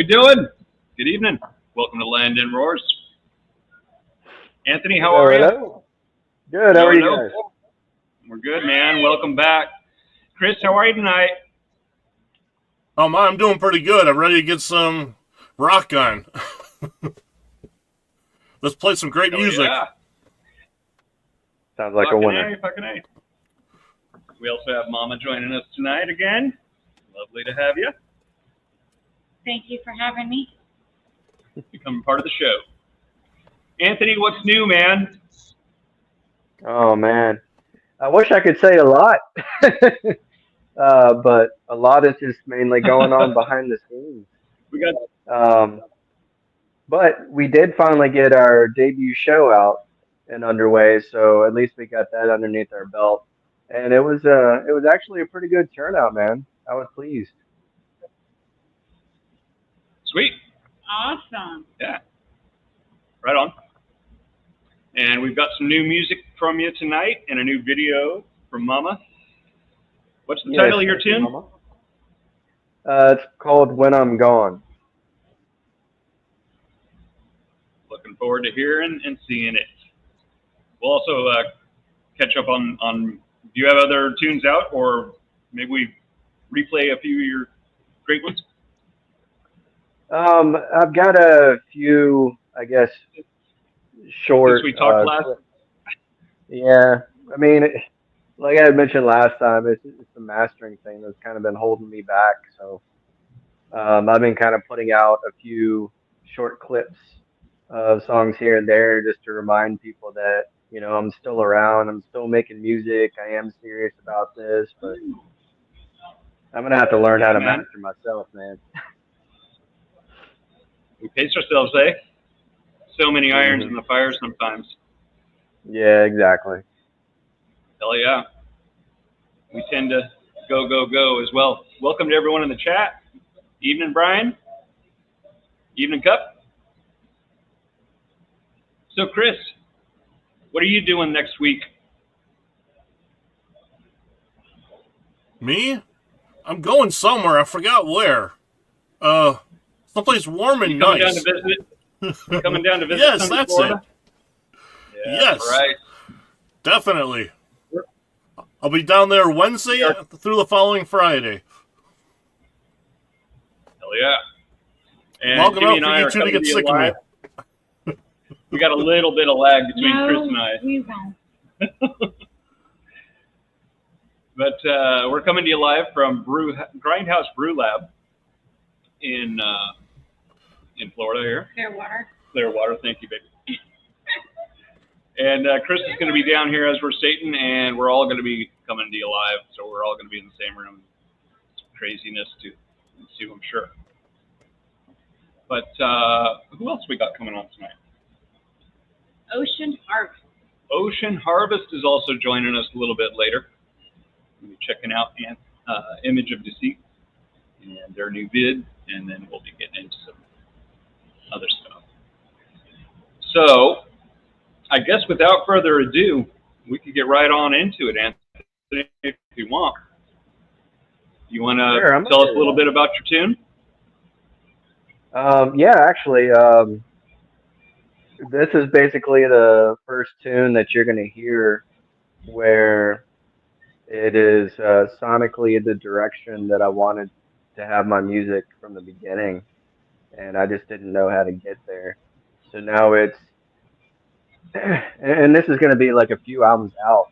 we doing? Good evening. Welcome to Land and Roars. Anthony, how Hello, are you? hello. Good. How Hello, are you hello. guys? We're good, man. Welcome back. Chris, how are you tonight? I'm doing pretty good. I'm ready to get some rock on. Let's play some great Hell music. yeah. Sounds like a Fucking winner. A, fucking A. We also have Mama joining us tonight again. Lovely to have you. Thank you for having me. Becoming part of the show. Anthony, what's new, man? Oh man, I wish I could say a lot, but a lot is just mainly going on behind the scenes. We got Um, but we did finally get our debut show out and underway, so at least we got that underneath our belt, and it was actually a pretty good turnout, man. I was pleased. sweet. Awesome. Yeah. Right on. And we've got some new music from you tonight and a new video from Mama. What's the Yes, title of your thank you, tune? Mama. It's called When I'm Gone. Looking forward to hearing and seeing it. We'll also catch up on. Do you have other tunes out, or maybe we replay a few of your great ones? I've got a few, I guess, Since short we talked last. clips. Yeah, I mean, like I had mentioned last time, it's the mastering thing that's kind of been holding me back. So I've been kind of putting out a few short clips of songs here and there just to remind people that I'm still around. I'm still making music. I am serious about this, but I'm gonna have to learn how Yeah, to man. master myself, man. We pace ourselves, eh? So many irons in Hmm. the fire sometimes. Yeah, exactly. Hell yeah. We tend to go, go, go as well. Welcome to everyone in the chat. Evening, Brian. Evening, Cup. So, Chris, what are you doing next week? Me? I'm going somewhere. I forgot where. Uh, Someplace warm You and coming down to nice. visit? Coming down to visit Yes, Sunday, that's it. Florida? Yeah, that's Yes, right. definitely. I'll be down there Wednesday Hell through the following Friday. yeah. And Long Jimmy enough and for I you are two to coming to get you sick of me. live. We got a little bit of lag between Chris No, and I. we won't. But we're coming to you live from Grindhouse Brew Lab in Florida here. Clearwater. Clearwater, thank you, baby. And Chris is going to be down here as we're stating, and we're all going to be coming to you live, so we're all going to be in the same room. It's craziness to see, I'm sure. But who else we got coming on tonight? Ocean Harvest. Ocean Harvest is also joining us a little bit later. We'll be checking out Image of Deceit and their new vid, and then we'll be getting into some other stuff. So, I guess without further ado, we could get right on into it, Anthony, if you want. You want Sure, I'm to tell us okay a with little bit about your tune? that. Yeah, actually, this is basically the first tune that you're gonna hear where it is sonically the direction that I wanted to have my music from the beginning, and I just didn't know how to get there. So now it's, and this is gonna be like a few albums out,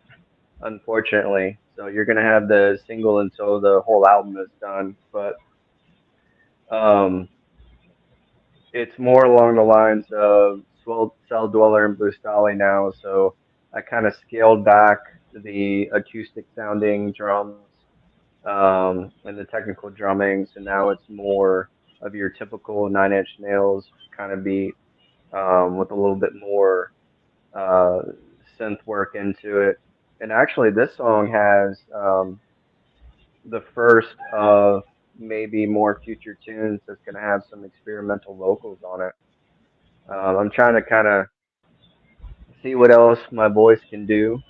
unfortunately. So you're gonna have the single until the whole album is done, but um, it's more along the lines of Cell Dweller and Blue Stolly now. So I kind of scaled back the acoustic sounding drums and the technical drumming. So now it's more of your typical Nine Inch Nails kind of beat with a little bit more uh, synth work into it. And actually, this song has the first of maybe more future tunes that's going to have some experimental vocals on it. I'm trying to kind of see what else my voice can do,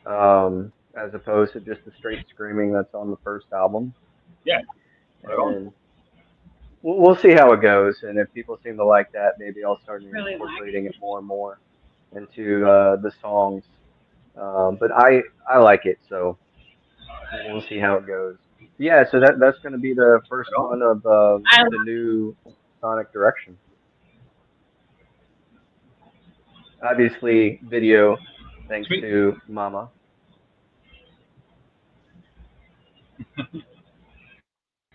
as opposed to just the straight screaming that's on the first album. Yeah, right on. And we'll see how it goes, and if people seem to like that, maybe I'll start Really like incorporating it more and more into the songs. But I like it, so we'll see how it goes. Yeah, so that's going to be the first Right on. one of I the new sonic direction. Obviously, video, thanks Sweet. to Mama.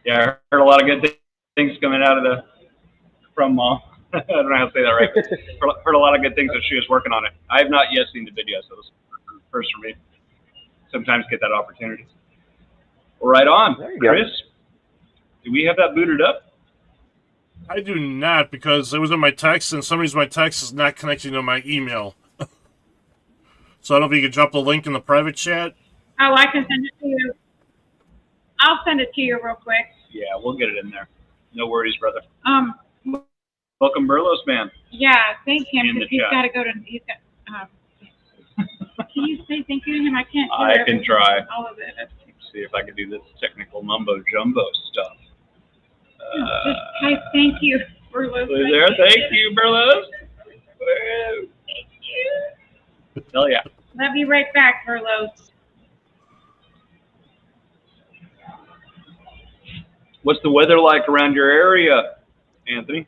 Yeah, I heard a lot of good things coming out of from Mom. I don't know how to say that right, but heard a lot of good things that she was working on it. I have not yet seen the video, so it's first for me. Sometimes get that opportunity. Well, right on, There you go. Chris. Do we have that booted up? I do not, because it was in my text, and somebody's my text is not connecting to my email. So I don't know if you could drop the link in the private chat. Oh, I can send it to you. I'll send it to you real quick. Yeah, we'll get it in there. No worries, brother. Um, Welcome, Burlos man. yeah, thank him In the because he's chat. got to go to. He's got. Can you say thank you to him? I can't. Do I can try. all of it. See if I can do this technical mumbo jumbo stuff. Just type thank you for listening. There, thank you, Burlos. Thank you. Hell yeah. Love you right back, Verlos. What's the weather like around your area, Anthony?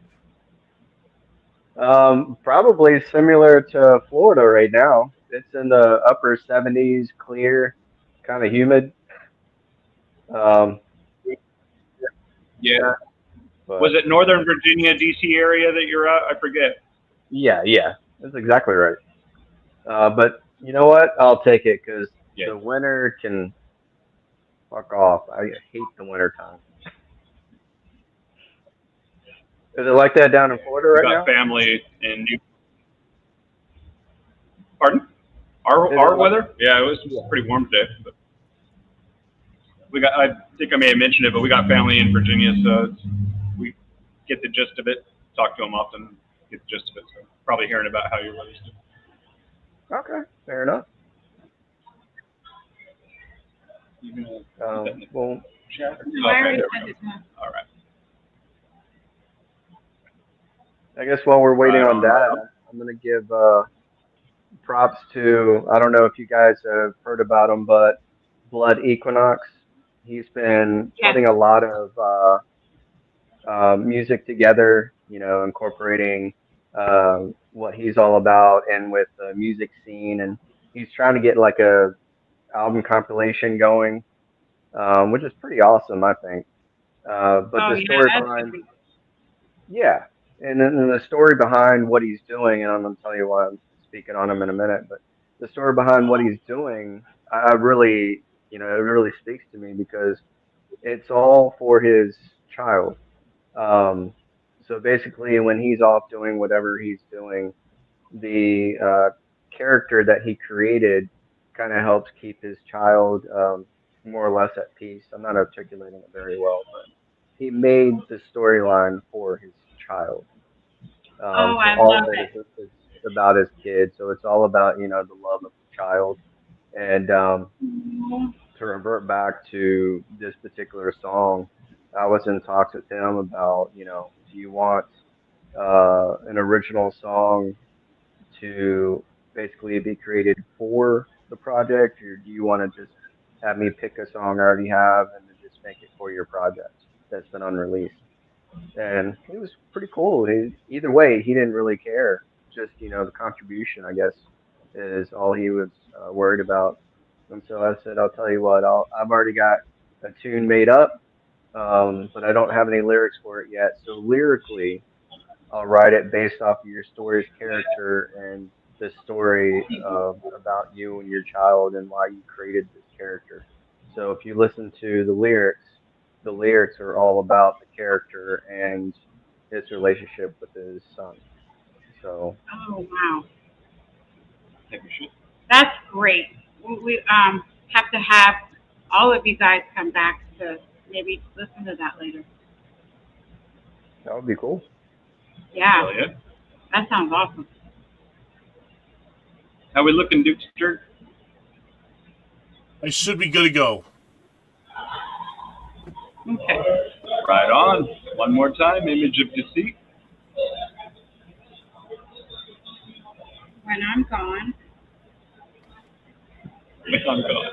Probably similar to Florida right now. It's in the upper 70s, clear, kind of humid. Um, Yeah. but Was it Northern Virginia, D.C. area that you're at? I forget. yeah, that's exactly right. But you know what? I'll take it because Yeah. the winter can fuck off. I hate the winter time. Is it like that down in Florida We right got now? family in New. Pardon? Is Our it like, weather? Yeah, it was yeah. pretty warm today. But we got. I think I may have mentioned it, but we got family in Virginia, so we get the gist of it. Talk to them often. Get the gist of it. So probably hearing about how your weather's doing. Okay, fair enough. You gonna put that in the Well, chat? No, I Okay, already there we sent go. it to him. All right. I guess while we're waiting Right on on. Right on. that, I'm gonna give props to, I don't know if you guys have heard about him, but Blood Equinox. He's been Yes. putting a lot of music together, incorporating what he's all about and with the music scene. And he's trying to get like a album compilation going, which is pretty awesome, I think. But Oh the yeah, story that's behind, good. yeah, and then the story behind what he's doing, and I'm gonna tell you why I'm speaking on him in a minute, but the story behind what he's doing, I really, it really speaks to me because it's all for his child. Um, so basically, when he's off doing whatever he's doing, the character that he created kind of helps keep his child more or less at peace. I'm not articulating it very well, but he made the storyline for his child. Oh, So I all love of it it. is about his kid. So it's all about the love of the child. And Mhm. to revert back to this particular song, I was in talks with him about do you want an original song to basically be created for the project, or do you want to just have me pick a song I already have and then just make it for your project that's been unreleased? And it was pretty cool. Either way, he didn't really care. Just the contribution, I guess, is all he was worried about. And so I said, I'll tell you what, I've already got a tune made up, but I don't have any lyrics for it yet. So lyrically, I'll write it based off of your story's character and the story about you and your child and why you created this character. So if you listen to the lyrics are all about the character and his relationship with his son. So Oh wow, Take a shit. that's great. We have to have all of you guys come back to maybe listen to that later. that would be cool. Yeah, Hell yeah. that sounds awesome. How we looking, Dukester? I should be good to go. Okay. Right on. One more time, image of deceit. When I'm gone. When I'm gone.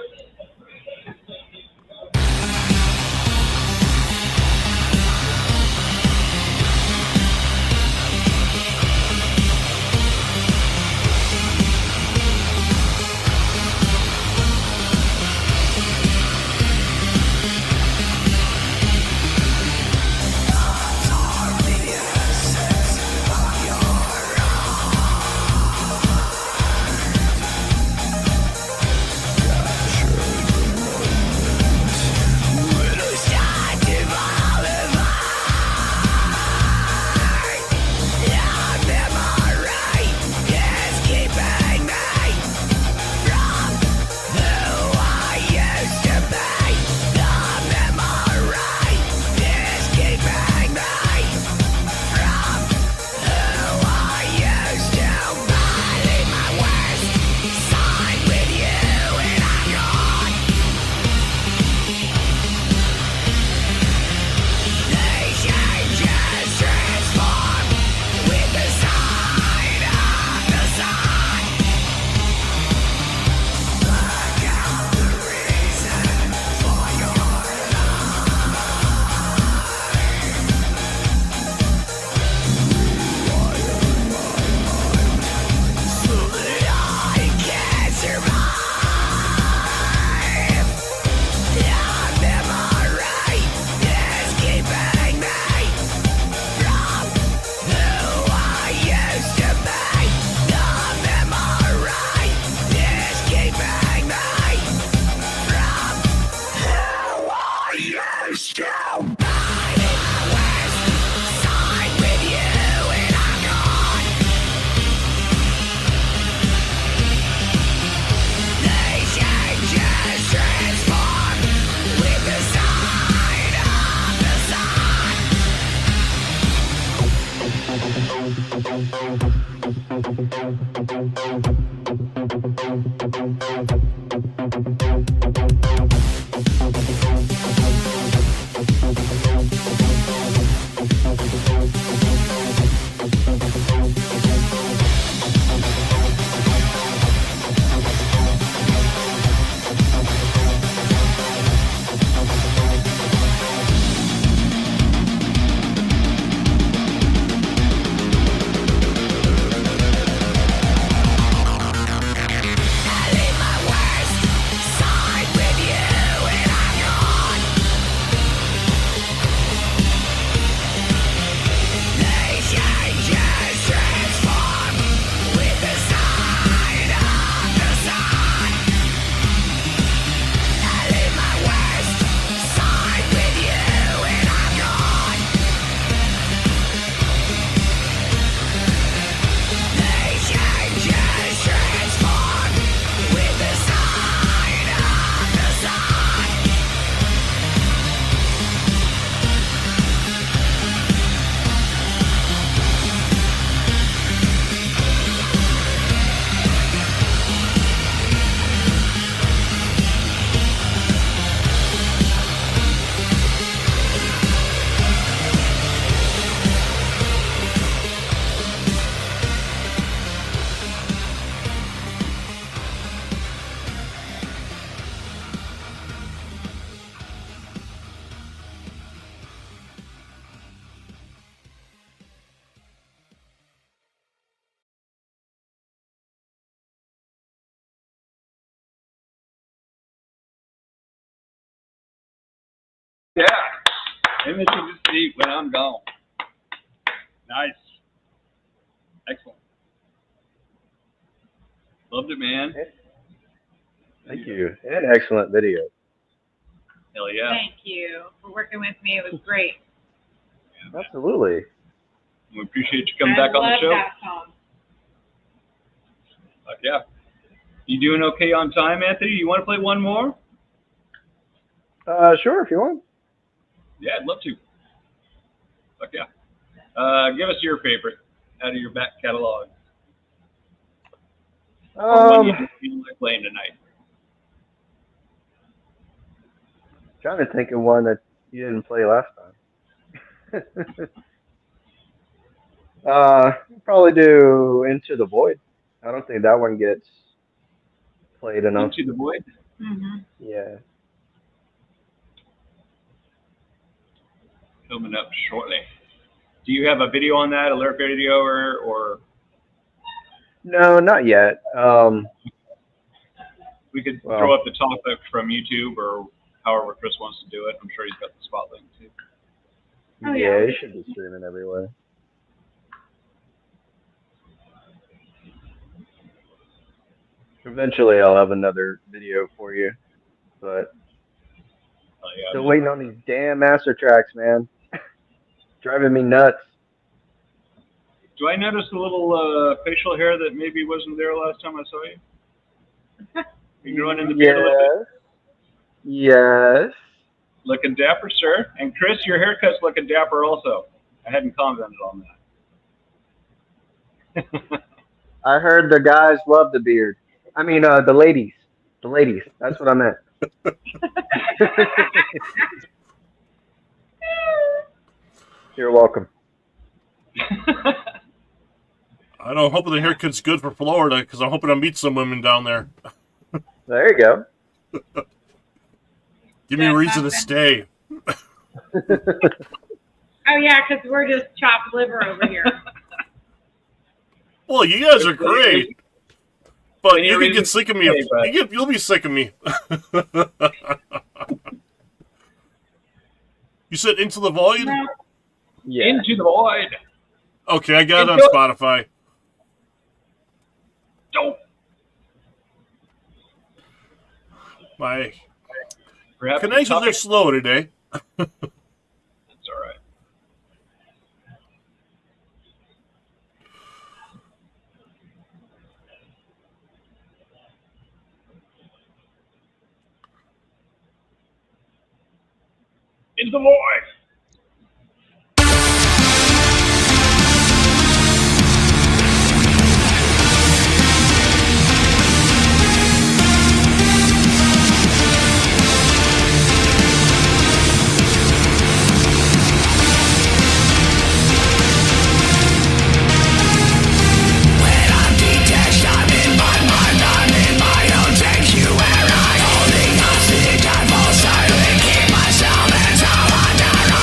Yeah. Image of deceit when I'm gone. Nice. Excellent. Loved it, man. Thank you. And excellent video. Hell yeah. Thank you for working with me. It was great. Absolutely. We appreciate you coming back on the show. I love that song. Fuck yeah. You doing okay on time, Anthony? You want to play one more? Sure, if you want. Yeah, I'd love to. Fuck yeah. Give us your favorite out of your back catalog. Or one you just feel like playing tonight. Trying to think of one that you didn't play last time. Probably do Into the Void. I don't think that one gets played enough. Into the Void. Mm-hmm. Yeah. Coming up shortly. Do you have a video on that, a lyric video, or No, not yet. we could Well. throw up the topic from YouTube or however Chris wants to do it. I'm sure he's got the spot link too. Oh, yeah, yeah. it should be streaming everywhere. Eventually, I'll have another video for you, but Oh, yeah. still waiting on these damn master tracks, man. Driving me nuts. Do I notice a little facial hair that maybe wasn't there last time I saw you? You growing in the beard a little bit? Yes. Looking dapper, sir. And Chris, your haircut's looking dapper also. I hadn't commented on that. I heard the guys love the beard. I mean, the ladies. The ladies. That's what I meant. You're welcome. I don't hope the haircut's good for Florida because I'm hoping to meet some women down there. There you go. Give me a reason to stay. Oh, yeah, because we're just chopped liver over here. Well, you guys are great. But you can get sick of me. Hey, You'll be sick of me. You said Into the Void? No. Yeah. Into the Void. Okay, I got it on Spotify. Don't. My Perhaps connections are slow today. It's all right. Into the Void. Myself and so I die.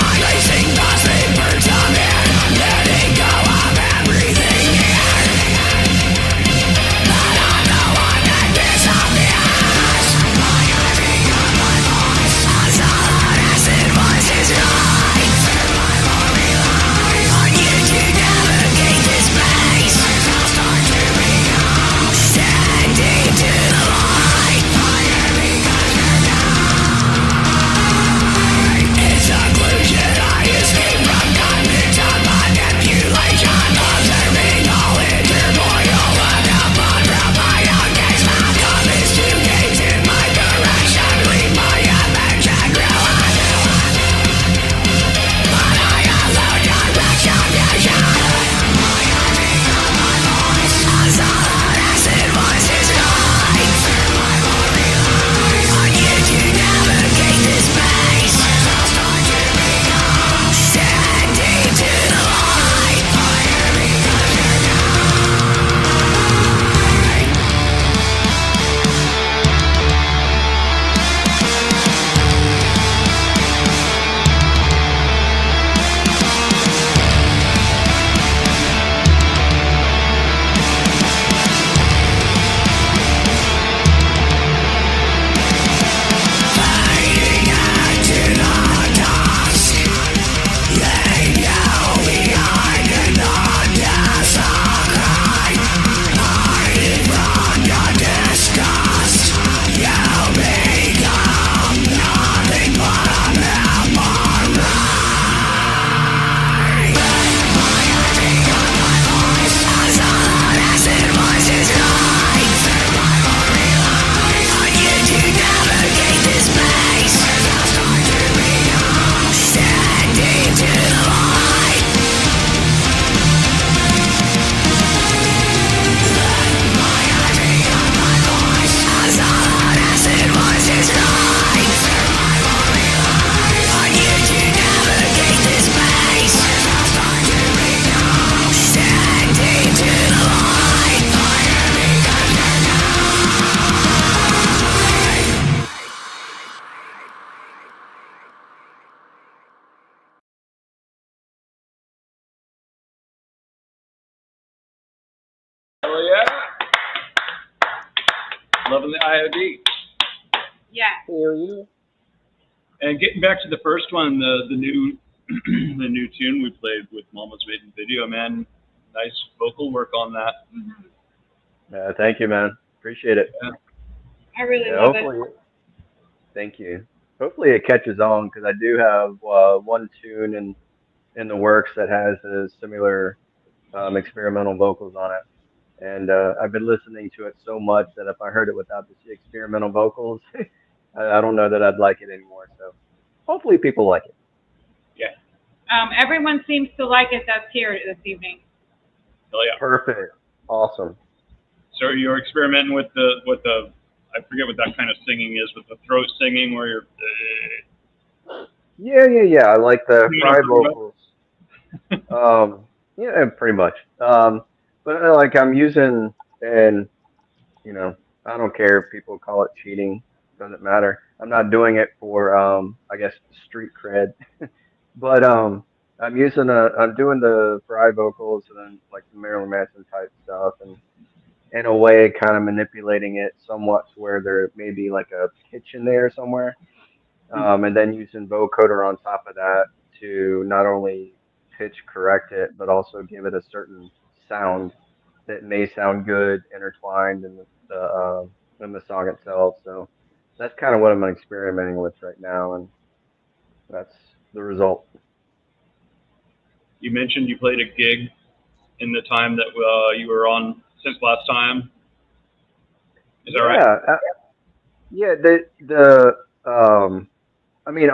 Oh yeah. Loving the IOD. Yeah. And getting back to the first one, the new the new tune we played with Mama's Maiden Video, man. Nice vocal work on that. Mm-hmm. Thank you, man. Appreciate it. Yeah. I really Yeah, love hopefully, thank you. Hopefully it catches on because I do have one tune in the works that has a similar experimental vocals on it. And I've been listening to it so much that if I heard it without the experimental vocals, I don't know that I'd like it anymore. So hopefully people like it. Yeah. Everyone seems to like it that's here this evening. Hell yeah. Perfect. Awesome. So you're experimenting with the I forget what that kind of singing is, with the throat singing where you're. Yeah. I like the You know fry what I'm talking vocals. Yeah, pretty much. But like I'm using, and I don't care if people call it cheating. Doesn't matter. I'm not doing it for, I guess, street cred. But I'm doing the fry vocals and then like the Marilyn Manson type stuff, and in a way, kind of manipulating it somewhat to where there may be like a pitch in there somewhere. And then using vocoder on top of that to not only pitch correct it, but also give it a certain sound that may sound good intertwined in the song itself. So that's kind of what I'm experimenting with right now, and that's the result. You mentioned you played a gig in the time that you were on since last time. Is that right? Yeah. The I mean,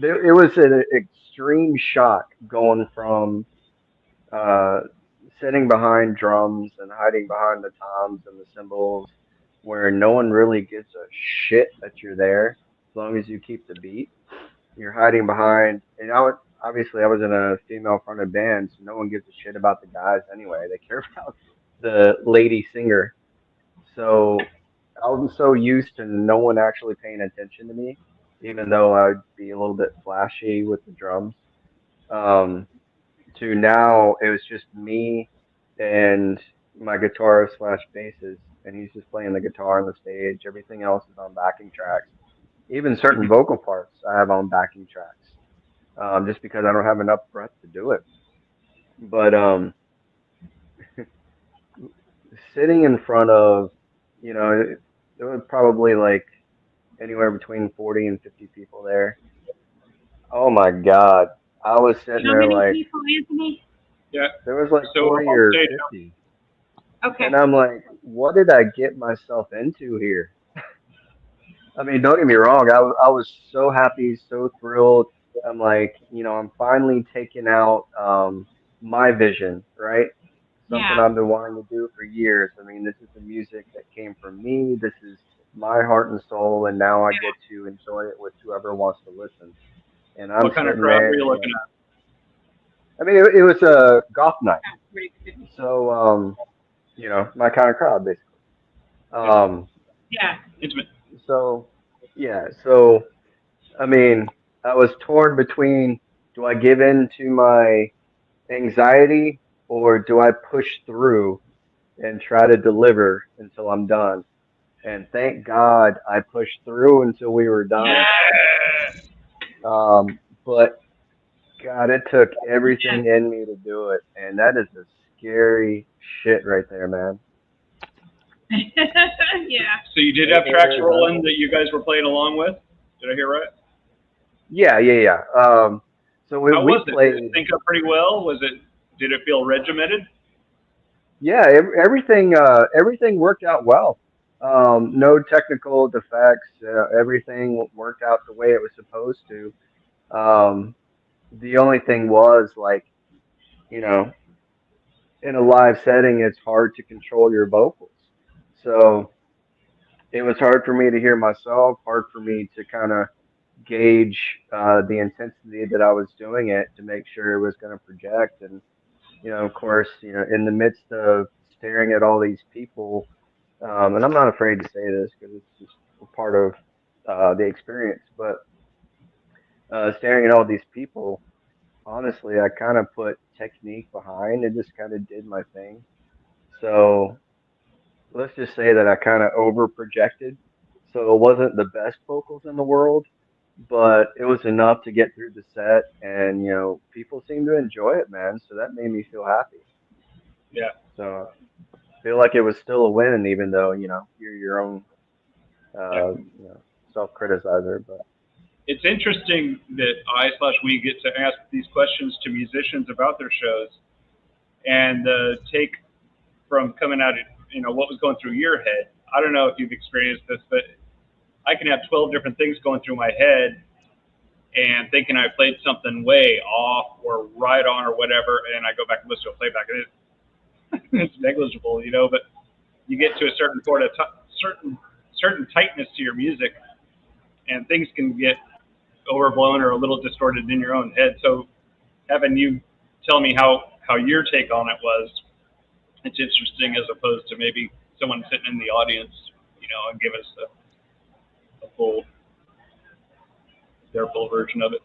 it was an extreme shock going from uh, sitting behind drums and hiding behind the toms and the cymbals, where no one really gives a shit that you're there as long as you keep the beat. You're hiding behind, and obviously I was in a female fronted band, so no one gives a shit about the guys anyway. They care about the lady singer. So I was so used to no one actually paying attention to me, even though I'd be a little bit flashy with the drums. Um, to now it was just me and my guitarist slash bassist, and he's just playing the guitar on the stage. Everything else is on backing tracks. Even certain vocal parts I have on backing tracks, just because I don't have enough breath to do it. But sitting in front of, there was probably like anywhere between 40 and 50 people there. Oh my God. I was sitting How there many like, people, Anthony? Yeah. there was like So 40 on or stage, 50. Okay. And I'm like, what did I get myself into here? I mean, don't get me wrong. I was so happy, so thrilled. I'm like, I'm finally taking out my vision, right? Something Yeah. I've been wanting to do for years. I mean, this is the music that came from me. This is my heart and soul, and now I get to enjoy it with whoever wants to listen. And I'm what kind of sitting crowd were there. you looking at? I mean, it was a golf night, That's pretty good. so my kind of crowd, basically. Yeah. Um, Yeah. Intimate. so yeah, so I mean, I was torn between, do I give in to my anxiety or do I push through and try to deliver until I'm done? And thank God I pushed through until we were done. But God, it took everything in me to do it, and that is a scary shit right there, man. Yeah. So you did have tracks rolling that you guys were playing along with? Did I hear right? Yeah. So we How we was it? Did played. it sync up pretty well? Did it feel regimented? Yeah, everything worked out well. No technical defects. Everything worked out the way it was supposed to. Um, the only thing was like, you know, in a live setting, it's hard to control your vocals. So it was hard for me to hear myself, hard for me to kind of gauge the intensity that I was doing it to make sure it was going to project. And of course, in the midst of staring at all these people, and I'm not afraid to say this because it's just a part of the experience, but staring at all these people, honestly, I kind of put technique behind and just kind of did my thing. So let's just say that I kind of over projected. So it wasn't the best vocals in the world, but it was enough to get through the set, and people seemed to enjoy it, man. So that made me feel happy. Yeah. So I feel like it was still a win, even though you're your own Yeah. self criticizer. But It's interesting that we get to ask these questions to musicians about their shows, and the take from coming out of, what was going through your head. I don't know if you've experienced this, but I can have 12 different things going through my head and thinking I played something way off or right on or whatever, and I go back and listen to a playback, and it's negligible, but you get to a certain sort of certain tightness to your music, and things can get overblown or a little distorted in your own head. So having you tell me how your take on it was, it's interesting as opposed to maybe someone sitting in the audience, and give us a full their full version of it.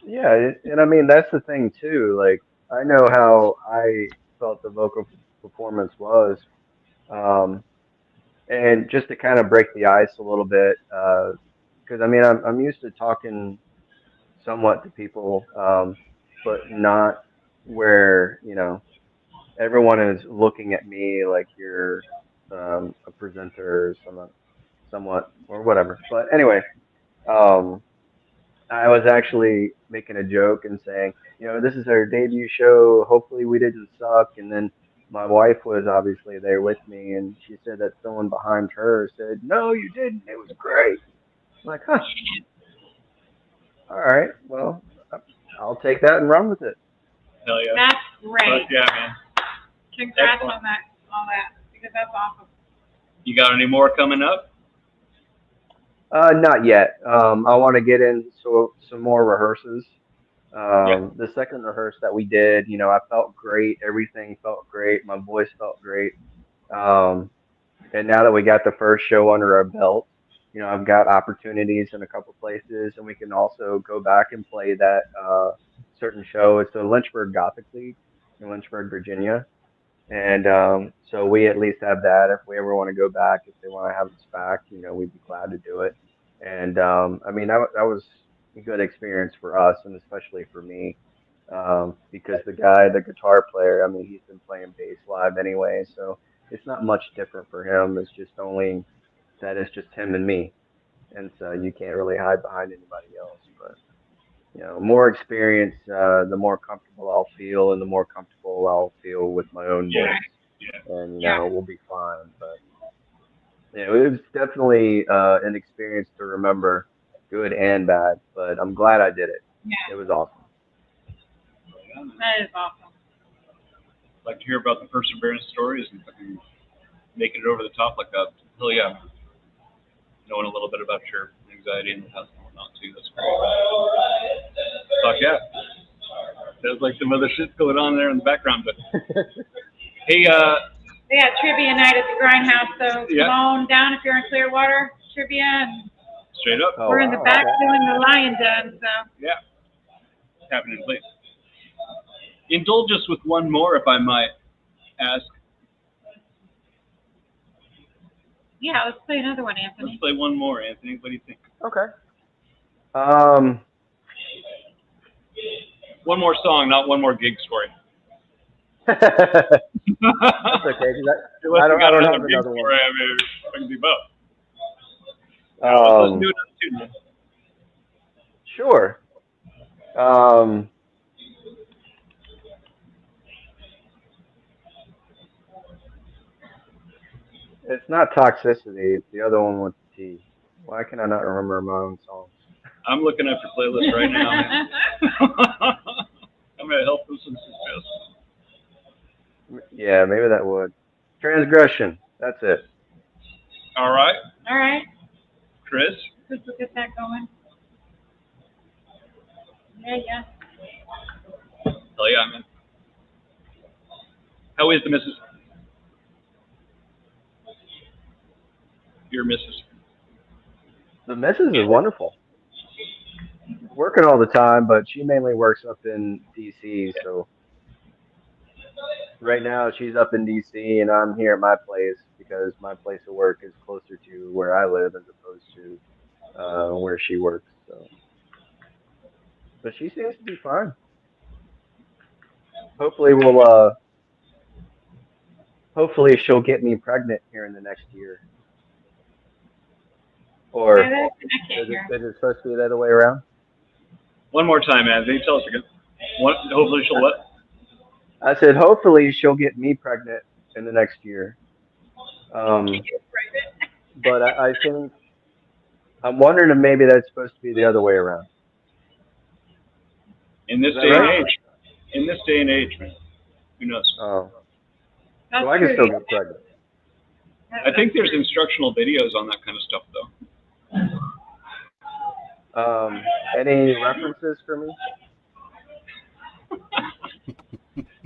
yeah, and I mean that's the thing too. Like I know how I felt the vocal performance was, um, and just to kind of break the ice a little bit, because I mean I'm used to talking somewhat to people, but not where everyone is looking at me like you're a presenter or somewhat or whatever. But anyway, um, I was actually making a joke and saying, this is our debut show. Hopefully we didn't suck. And then my wife was obviously there with me, and she said that someone behind her said, "No, you didn't. It was great." I'm like, huh, all right, well, I'll take that and run with it. Hell yeah. That's But great. yeah, man. Congrats Excellent. on that, all that, because that's awesome. You got any more coming up? Not yet. I want to get in some more rehearses. Yeah. The second rehearse that we did, I felt great. Everything felt great. My voice felt great. Um, and now that we got the first show under our belt, I've got opportunities in a couple places, and we can also go back and play that certain show. It's the Lynchburg Gothic League in Lynchburg, Virginia. And so we at least have that. If we ever want to go back, if they want to have us back, we'd be glad to do it. And I mean, that was a good experience for us, and especially for me, because the guitar player, I mean, he's been playing bass live anyway, so it's not much different for him. It's just only that it's just him and me, and so you can't really hide behind anybody else. But more experience, the more comfortable I'll feel, and the more comfortable I'll feel with my own Yeah. voice, Yeah. and Yeah. we'll be fine. But it was definitely an experience to remember, good and bad. But I'm glad I did it. Yeah, It was awesome. that is awesome. Like to hear about the perseverance stories and fucking making it over the top like that. Hell yeah. Knowing a little bit about your anxiety and the past and whatnot too. That's great. Fuck yeah. There's like some other shit's going on there in the background, but hey, They had trivia night at the Grindhouse, so Yeah. come on down if you're in Clearwater, trivia, and straight up, Oh we're in the wow! back Okay. doing the lion den, so. yeah, happening, please. Indulge us with one more, if I might ask. Yeah, let's play another one, Let's Anthony. play one more, Anthony. What do you think? Okay. Um. One more song, not one more gig story. That's okay. 'Cause Unless I you don't. I got don't another have gig another one. story, I mean, I can do both. Let's listen to another tune, man. Sure. Um. It's not toxicity. It's the other one with the T. Why can I not remember my own songs? I'm looking at your playlist right now, man. I'm gonna help them some success. Yeah, maybe that would. Transgression. That's it. All right, All right, Chris. let's get that going. Yeah, yeah. Hell yeah, man. How is the missus? Your missus. The missus is wonderful. working all the time, but she mainly works up in DC. So right now she's up in DC, and I'm here at my place because my place of work is closer to where I live as opposed to where she works. So, but she seems to be fine. Hopefully, hopefully she'll get me pregnant here in the next year. Or I can't is hear. it supposed to be the other way around? One more time, Anthony. Tell us again. What? Hopefully she'll what? I said, hopefully she'll get me pregnant in the next year. But I think I'm wondering if maybe that's supposed to be the other way around. In this Is that day right? and age. In this day and age, man. Who knows? Oh, That's so I can true. still get pregnant. I think there's instructional videos on that kind of stuff, though. Any references for me?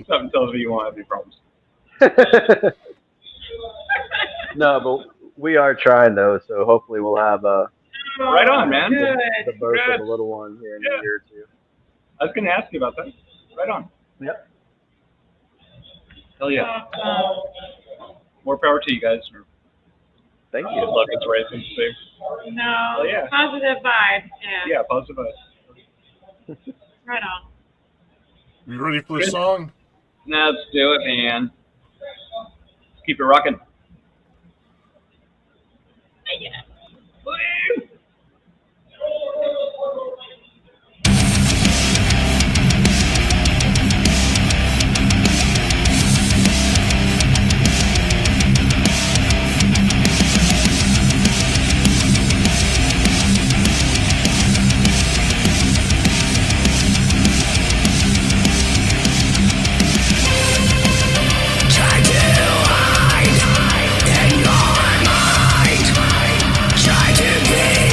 Something tells me you won't have any problems. No, but we are trying though, so hopefully we'll have Right on, man. Good. the birth Good. of a little one here in Yeah. a year or two. I was going to ask you about that. Right on. Yep. Hell yeah. More power to you guys. Thank Good you. luck. It's the right thing to say. No, Oh, yeah. positive vibes. Yeah. Yeah, positive vibes. Right on. You ready for the song? Now let's do it, man. Let's keep it rocking. Woo! Try to hide in your mind. Try to be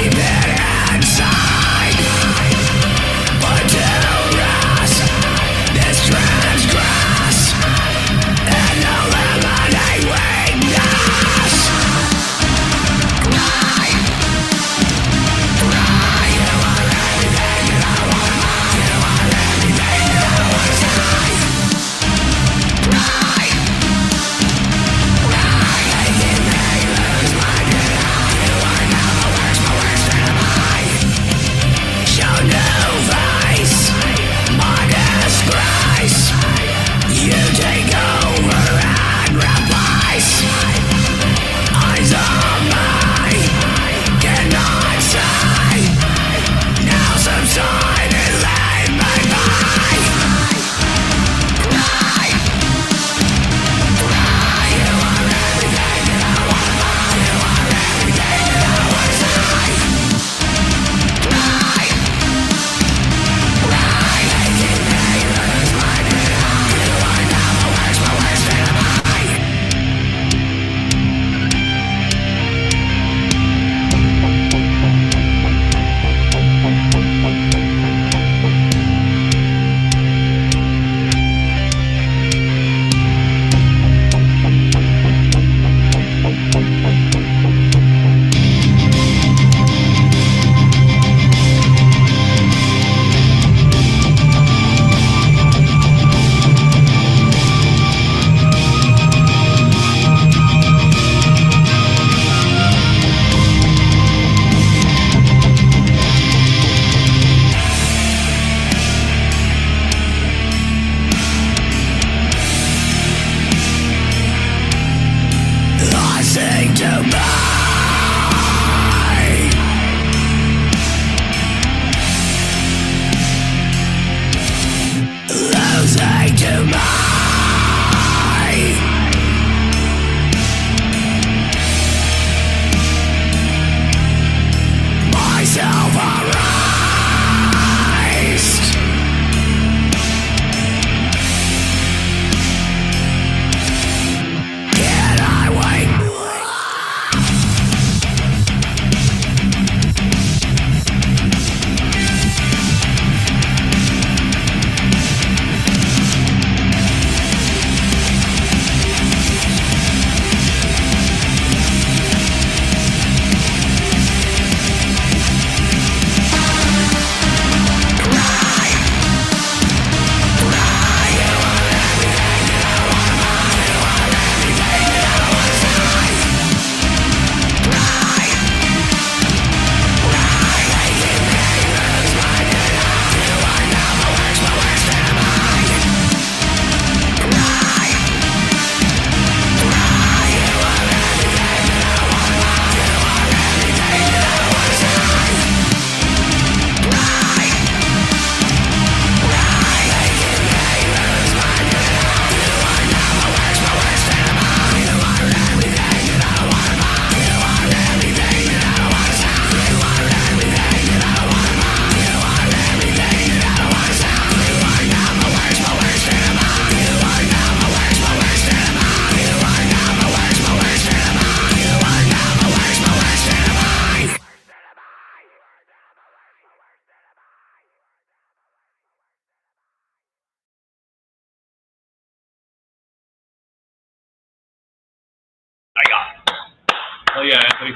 Oh yeah, Anthony.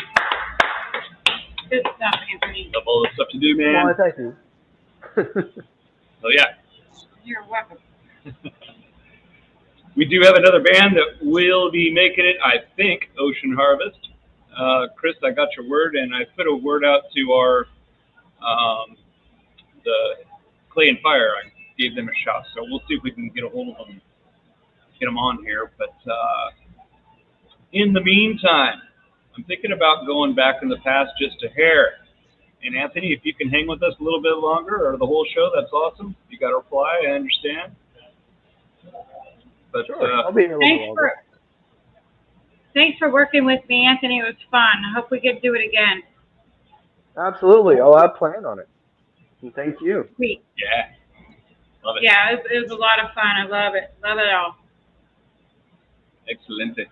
Good stuff, Anthony. Love all the stuff you do, man. Well, thank you. So yeah. You're welcome. We do have another band that will be making it, I think, Ocean Harvest. Chris, I got your word, and I put a word out to our the Clay and Fire. I gave them a shot, so we'll see if we can get a hold of them, get them on here. But in the meantime, I'm thinking about going back in the past just a hair. And Anthony, if you can hang with us a little bit longer or the whole show, that's awesome. You got a reply, I understand. But Sure, I'll be here a little longer. Thanks for working with me, Anthony. It was fun. I hope we get to do it again. Absolutely. Oh, I plan on it. And thank you. Sweet. yeah, love it. Yeah, it was a lot of fun. I love it. Love it all. Excelente.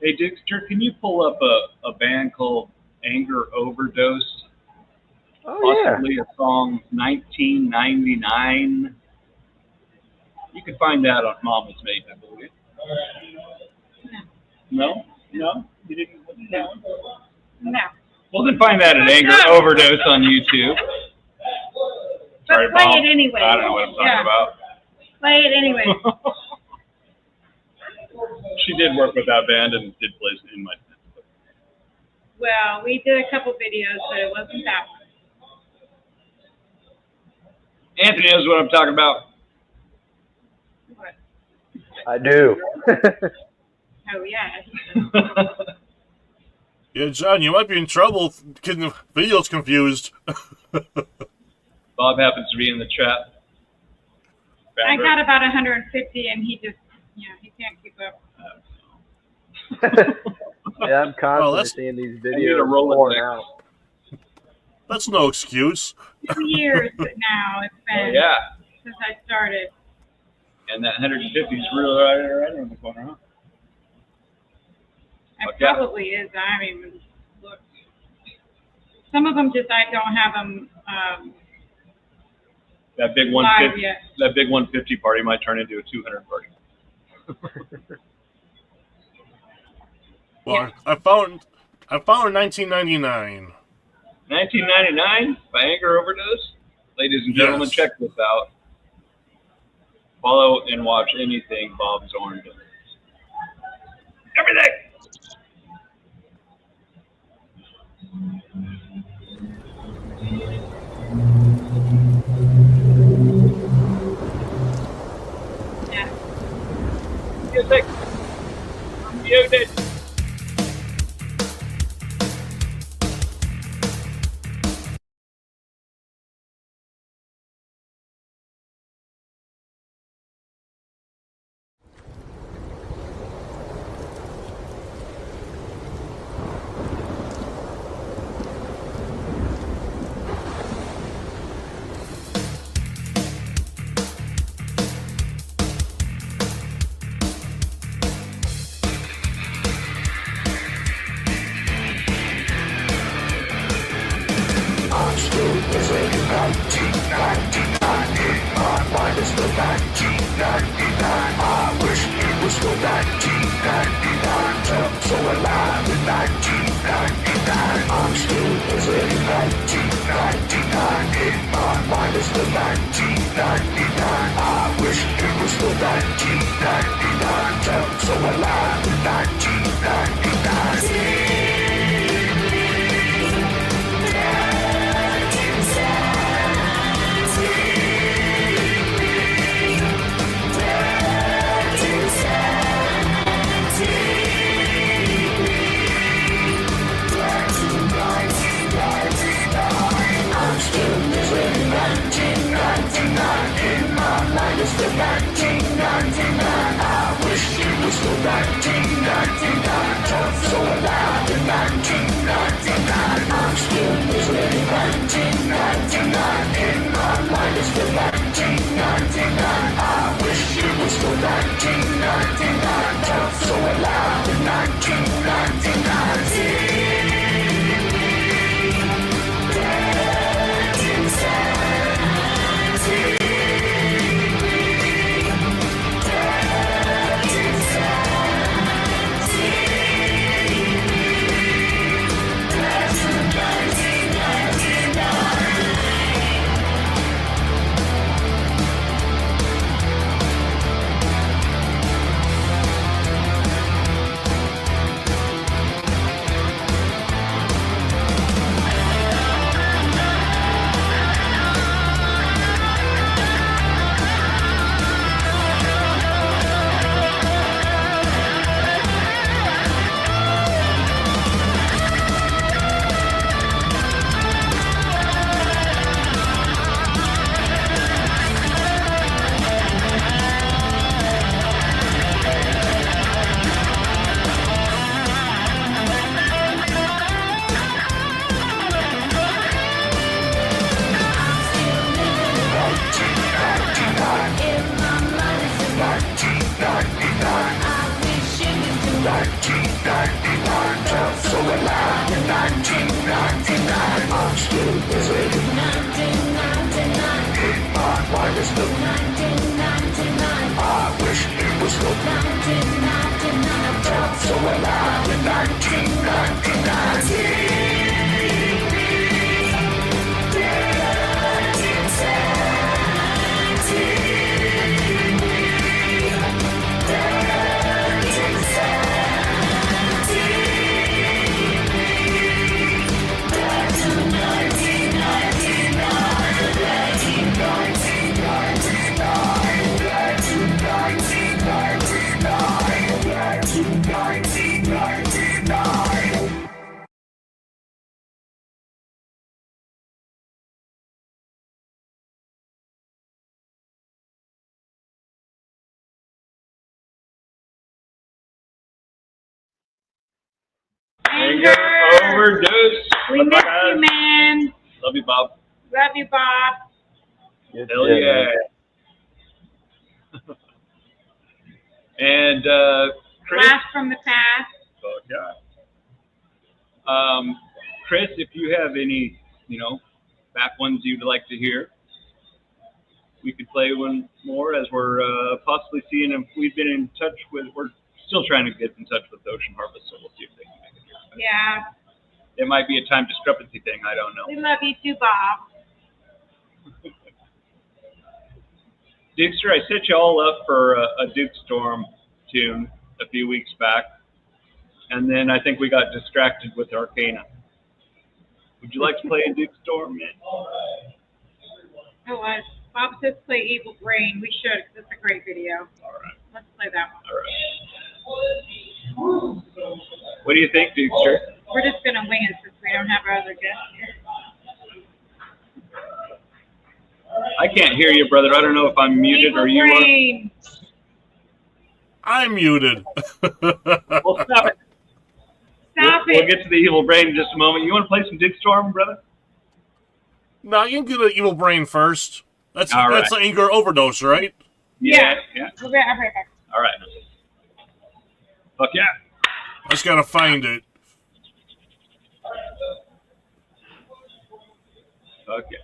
Hey, Dexter, can you pull up a band called Anger Overdose? Oh, yeah. Possibly a song 1999. You can find that on Mama's Made, I believe. No? No? You didn't look at that one? No. Well, then find that at Anger Overdose on YouTube. Sorry, But play Mom. it anyway. I don't know what I'm talking about. Play it anyway. She did work with that band and did play in my band. Well, we did a couple videos, but it wasn't that one. Anthony knows what I'm talking about. What? I do. Oh, yeah. Yeah, John, you might be in trouble getting the videos confused. Bob happens to be in the chat. I got about 150, and he just, he can't keep up. Yeah, I'm constantly that's- seeing these need a videos Rolodex. pouring out. That's no excuse. 2 years now it's been Yeah. since I started. And that 150 is really right around the corner, huh? It Okay. probably is. I haven't even looked. Some of them just, I don't have them That big live 150, yet. that big 150 party might turn into a 200 party. Well, I found 1999. 1999 by Anger Overdose. Ladies and gentlemen, Yes. check this out. Follow and watch anything Bob Zorn does. Everything! Yeah. Music! Music! Anger. Overdose. We miss you, man. Love you, Bob. Love you, Bob. Hell yeah. And Chris. Blast from the past. Fuck yeah. Chris, if you have any, back ones you'd like to hear, we could play one more as we're possibly seeing if we've been in touch with. We're still trying to get in touch with Ocean Harvest, so we'll see if they can make it here. Yeah. It might be a time discrepancy thing. I don't know. We love you too, Bob. Dukester, I set you all up for a Duke Storm tune a few weeks back, and then I think we got distracted with Arcana. Would you like to play a Duke Storm, man? Oh, Bob says play Evil Brain. We should, 'cause it's a great video. All right. Let's play that one. All right. What do you think, Dukester? We're just going to wing it since we don't have our other guests here. I can't hear you, brother. I don't know if I'm muted Evil or you Brain. I'm muted. Well, stop it. Stop We'll it. get to the Evil Brain in just a moment. You want to play some Duke Storm, brother? No, you can do the Evil Brain first. That's All right. that's an anger overdose, right? Yeah. Yeah. We'll be right back. All right. Fuck yeah. I just gotta find it. Fuck yeah.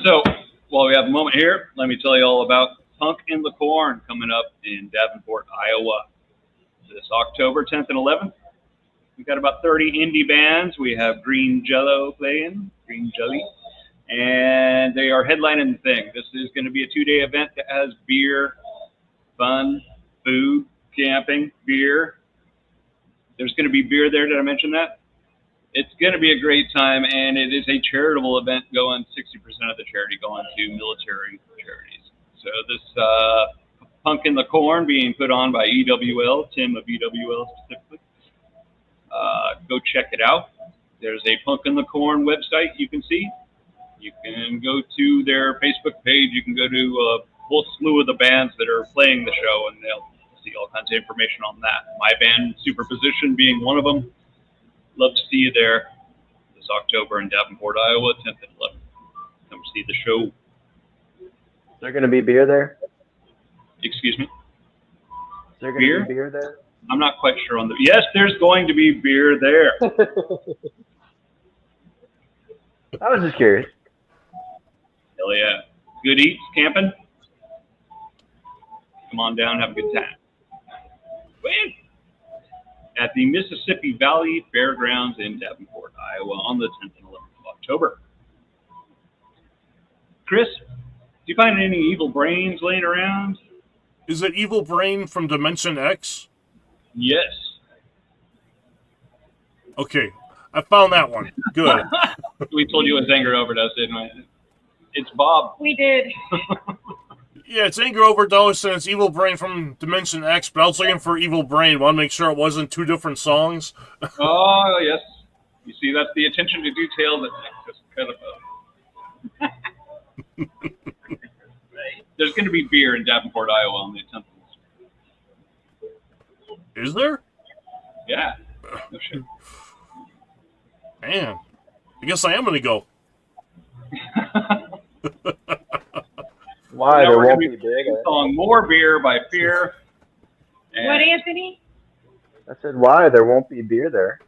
So, while we have a moment here, let me tell you all about Punk in the Corn coming up in Davenport, Iowa, this October 10th and 11th. We've got about 30 indie bands. We have Green Jelly, and they are headlining the thing. This is going to be a 2-day event that has beer, fun, food, camping, beer. There's going to be beer there. Did I mention that? It's going to be a great time, and it is a charitable event going, 60% of the charity going to military charities. So this Punk in the Corn being put on by EWL, Tim of EWL specifically. Go check it out. There's a Punk in the Corn website you can see. You can go to their Facebook page. You can go to a whole slew of the bands that are playing the show, and they'll see all kinds of information on that. My band, Superposition, being one of them. Love to see you there this October in Davenport, Iowa, 10th and 11th. Come see the show. Is there going to be beer there? Excuse me? Is there going to be beer there? I'm not quite sure on the... Yes, there's going to be beer there. I was just curious. Hell yeah. Good eats, camping. Come on down, have a good time. Win! At the Mississippi Valley Fairgrounds in Davenport, Iowa on the 10th and 11th of October. Chris, do you find any evil brains laying around? Is it Evil Brain from Dimension X? Yes. Okay, I found that one. Good. We told you it was anger overdose, didn't we? It's Bob. We did. Yeah, it's Anger Overdose and it's Evil Brain from Dimension X, but I was looking for Evil Brain. Want to make sure it wasn't two different songs. Oh, yes. You see, that's the attention to detail that makes us kind of There's going to be beer in Davenport, Iowa on the 10th. Is there? Yeah. No shit. Man, I guess I am going to go. Why? Now There we're won't gonna be beer. song More Beer by Fear. And What, Anthony? I said, why? There won't be beer there.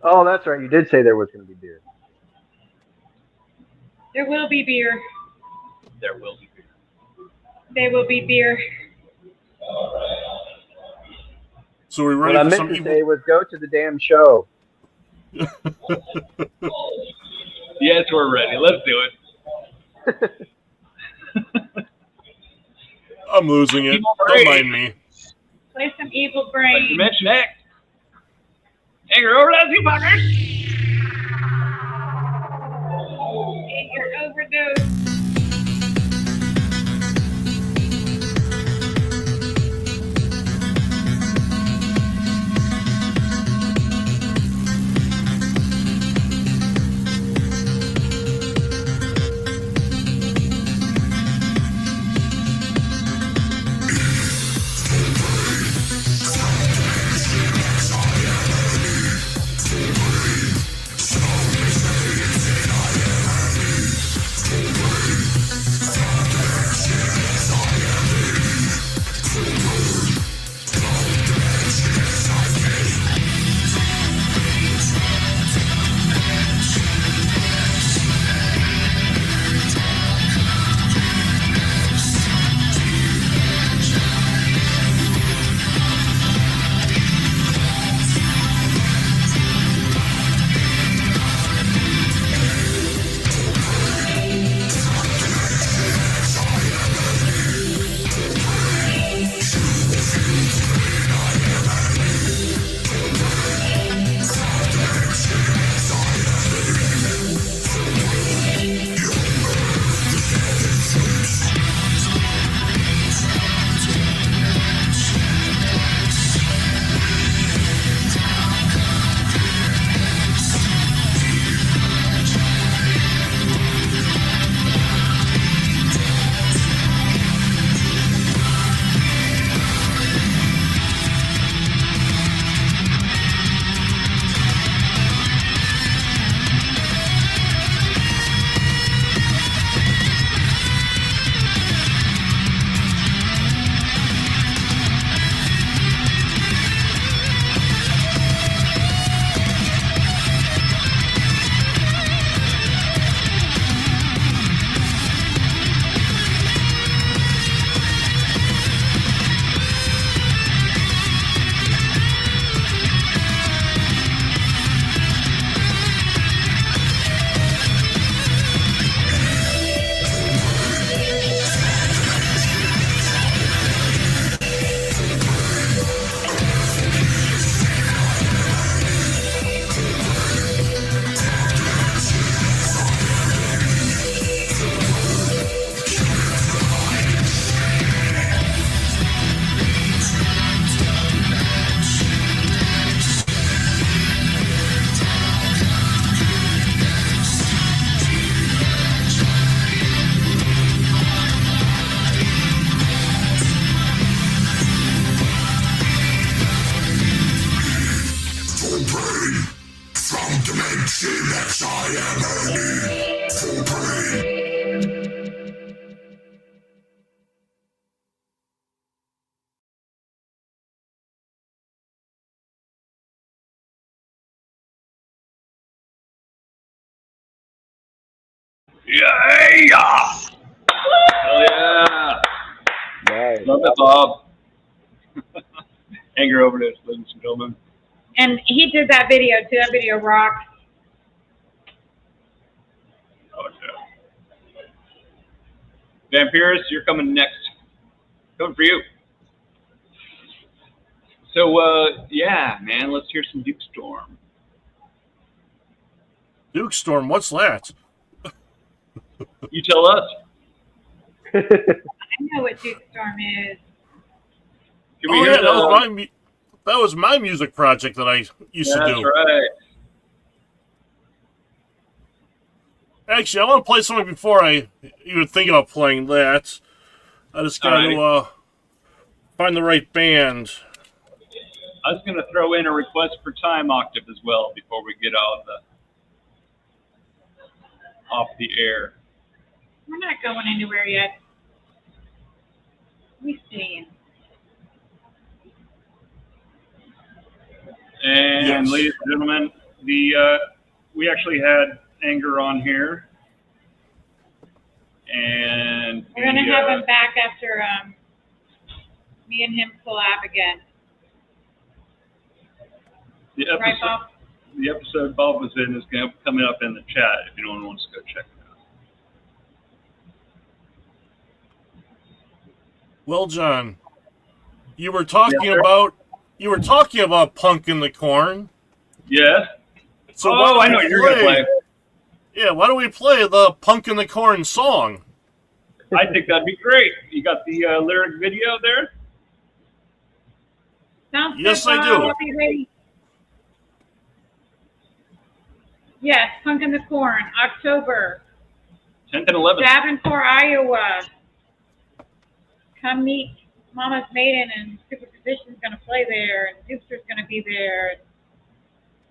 Oh, that's right. You did say there was going to be beer. There will be beer. there will be beer. There will be beer. So we What ready I for meant some to evil? say was go to the damn show. Yes, we're ready. Let's do it. I'm losing it. Evil Don't Brain. mind me. Play some Evil Like Brain. Dimension X. Anger over that, you fuckers. Get your overdose. Yeah! Hell yeah! Nice. Love it, Bob. Anger overdose, ladies and gentlemen. And he did that video too. That video rocks. Oh, yeah. Vampirus, you're coming next. Coming for you. So, yeah, man, let's hear some Duke Storm. Duke Storm, what's that? You tell us. I know what Duke Storm is. Can we Oh hear yeah, that was my music project that I used to do. That's right. Actually, I want to play something before I even think about playing that. I just got to find the right band. I was going to throw in a request for time octave as well before we get off the air. We're not going anywhere yet. We staying. And Yes. ladies and gentlemen, we actually had Anger on here, and We're gonna have him back after me and him collab again. the Right, episode. Bob? The episode Bob was in is coming up in the chat if anyone wants to go check it out. Well, John, you were talking Yes, sir. about Punk in the Corn. Yes. So why don't I we know what you're going to play. Yeah, why don't we play the Punk in the Corn song? I think that'd be great. You got the lyric video there? Sounds Yes, good, I do. Bob. I'll be ready. Yes, Punk in the Corn, October. 10th and 11th. Davenport, Iowa. Come meet Mama's Maiden, and Superposition's going to play there, and Dukster's going to be there. And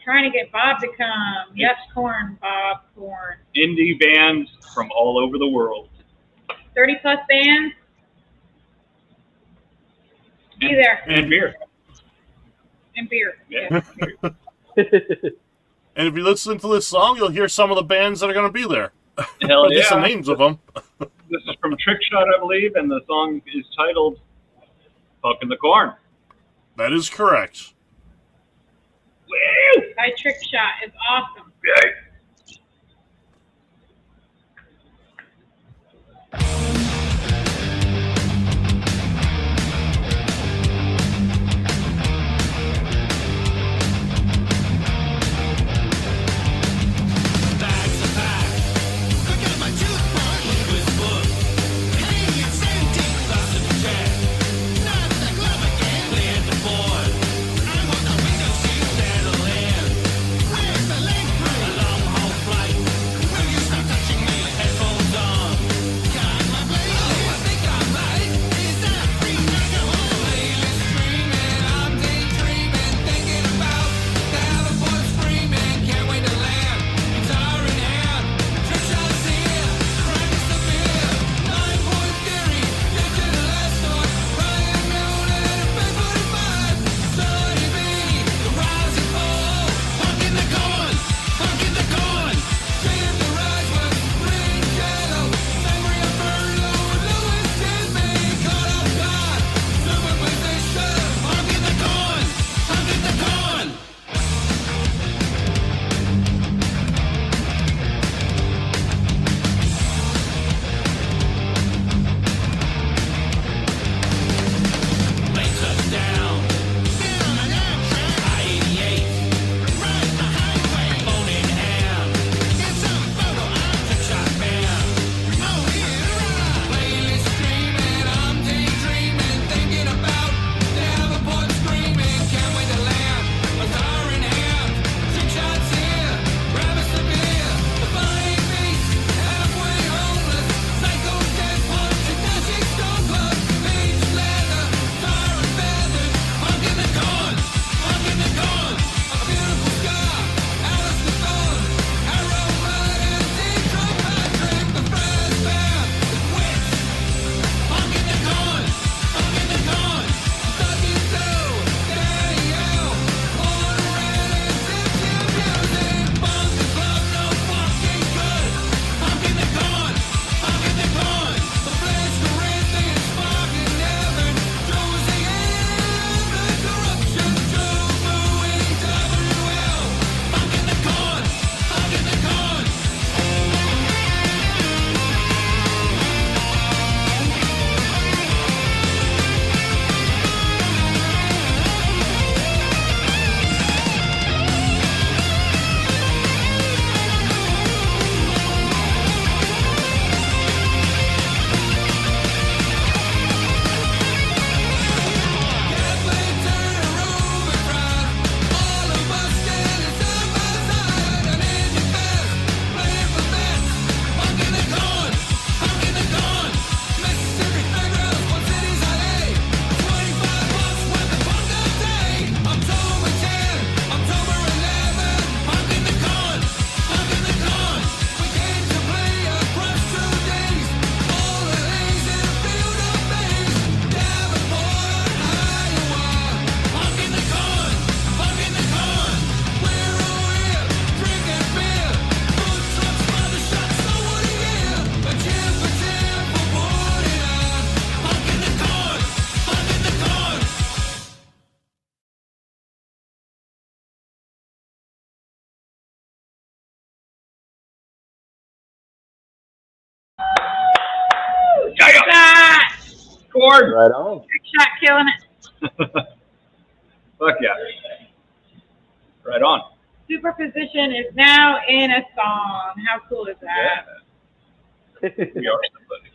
trying to get Bob to come. Yes, Corn, Bob, Corn. Indie bands from all over the world. 30-plus bands. Be there. And beer. And beer. Yeah. And if you listen to this song, you'll hear some of the bands that are going to be there. Hell Just the yeah. names of them. This is from Trickshot, I believe, and the song is titled Punk in the Corn. That is correct. Woo! By Trick Shot is awesome. Yay! Along board. Right on. Big shot killing it. Fuck yeah. Right on. Superposition is now in a song. How cool is that? Yeah. We are somebody.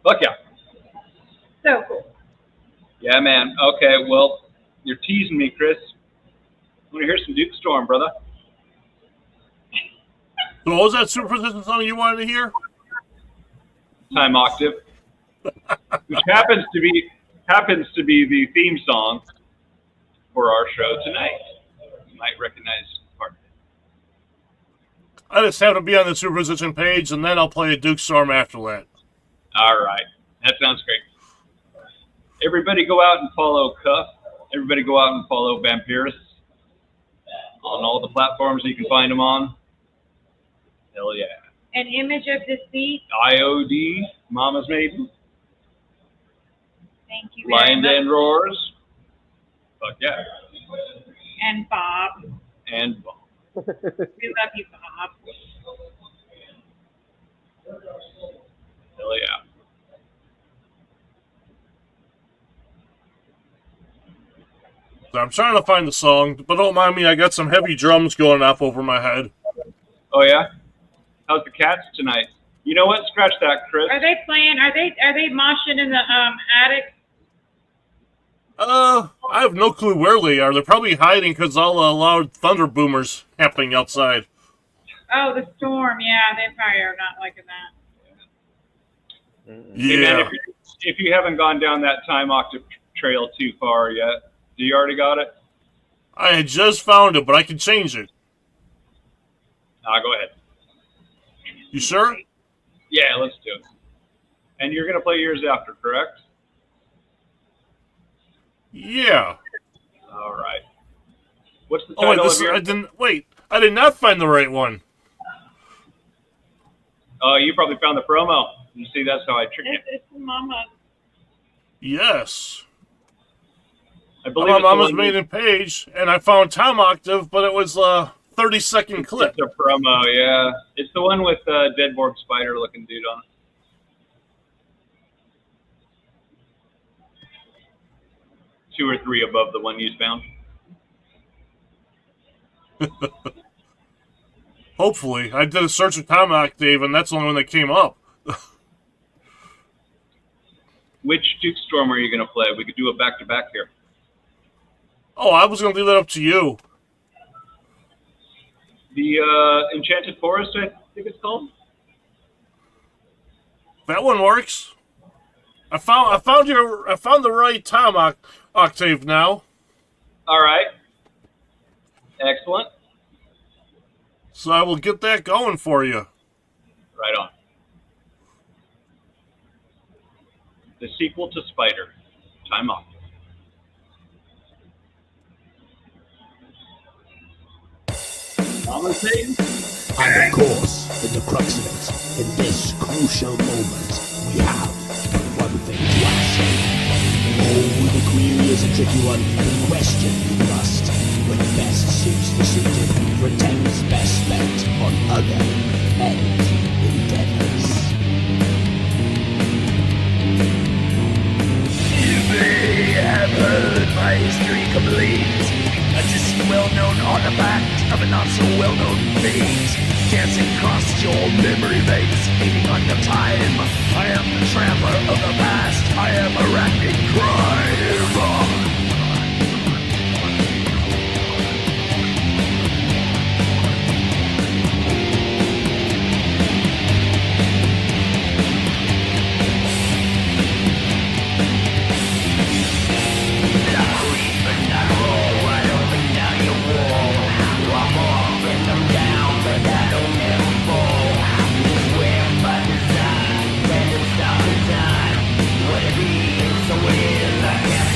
Fuck yeah. So cool. Yeah, man. Okay, well, you're teasing me, Chris. I want to hear some Duke Storm, brother. So what was that superposition song you wanted to hear? Time Octave, which happens to be the theme song for our show tonight. You might recognize part of it. I just have to be on the superposition page, and then I'll play a Duke Storm after that. All right, that sounds great. Everybody go out and follow Cuff. Everybody go out and follow Vampirus on all the platforms that you can find them on. Hell yeah. An image of deceit. IOD, Mama's Maiden, Thank you very Lions much. and Roars. Fuck yeah. And Bob. And Bob. We love you, Bob. Hell yeah. So I'm trying to find the song, but don't mind me, I got some heavy drums going off over my head. Oh yeah? How's the cats tonight? You know what? Scratch that, Chris. Are they playing? Are they moshing in the attic? I have no clue where they are. They're probably hiding because all the loud thunder boomers happening outside. Oh, the storm. Yeah, they probably are not liking that. Hey, man, Yeah. if you haven't gone down that Time Octave trail too far yet, do you already got it? I had just found it, but I can change it. Go ahead. You sure? Yeah, let's do it. And you're going to play yours after, correct? Yeah. All right. What's the Oh wait, title of your... I did not find the right one. Oh, you probably found the promo. You see, that's how I tricked you. It's Mama. Yes. I I'm believe on it's the Mama's one Maiden page, and I found Time Octave, but it was a 30-second clip. It's a promo, yeah. It's the one with Deadborg Spider looking dude on it. Two or three above the one you found. Hopefully. I did a search of Time Octave, and that's the only one that came up. Which Duke Storm are you going to play? We could do a back-to-back here. Oh, I was going to leave that up to you. The Enchanted Forest, I think it's called. That one works. I found the right Time Octave now. All right. Excellent. So I will get that going for you. Right on. The sequel to Spider, Time Octave. Mama's Maiden? And of course, in the crux of it, in this crucial moment, we have but one thing to ask. Oh, the query is a tricky one, the question you must. When best suits the suited, pretends best spent on other end endeavors. You may have heard my history complete. A just well-known artifact of a not-so-well-known fate, dancing across your memory veins, eating on your time. I am the traveler of the past. I am arachnid crime. So we're like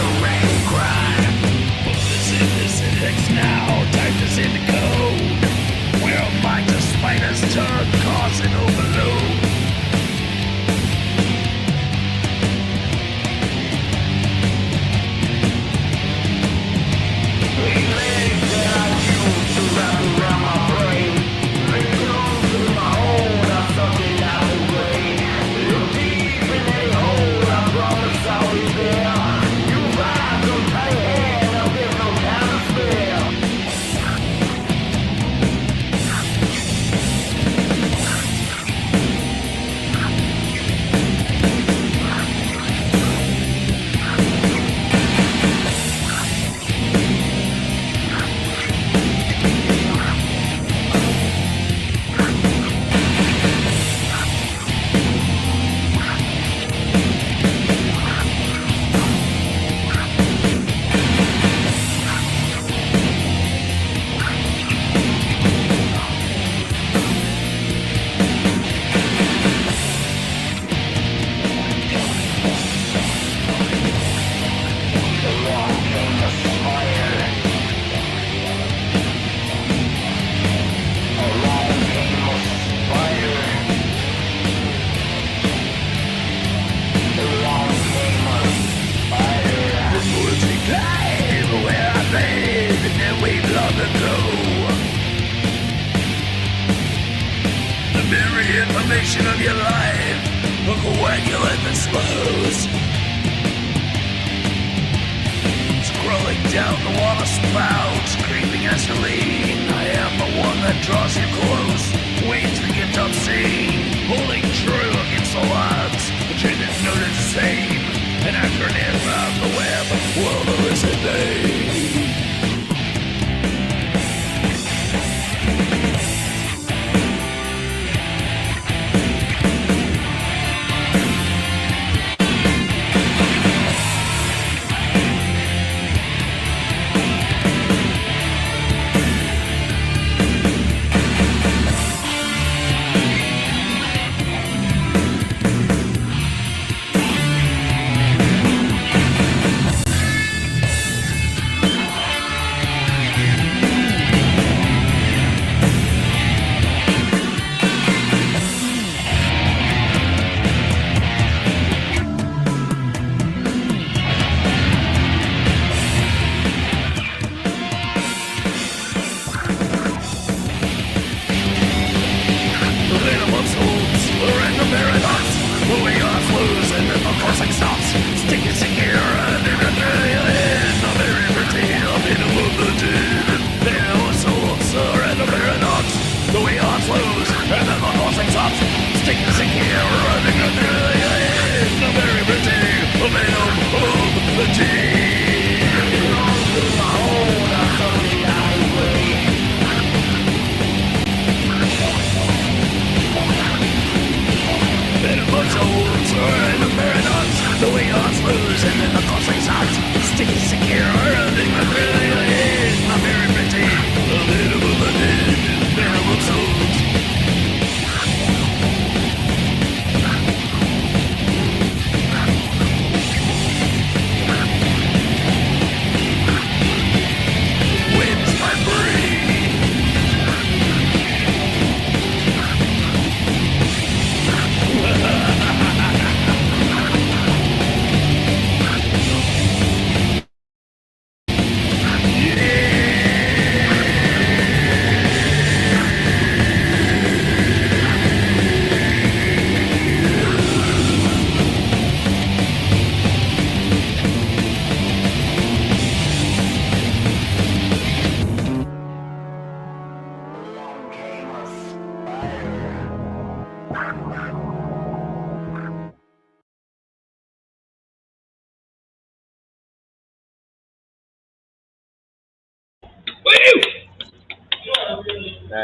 your life, a coagulant that slows. Scrolling down the water spout, creeping gasoline. I am the one that draws you close, waits to get obscene, holding true against the odds, but you didn't know the same. An acronym of the web, well, there is a name.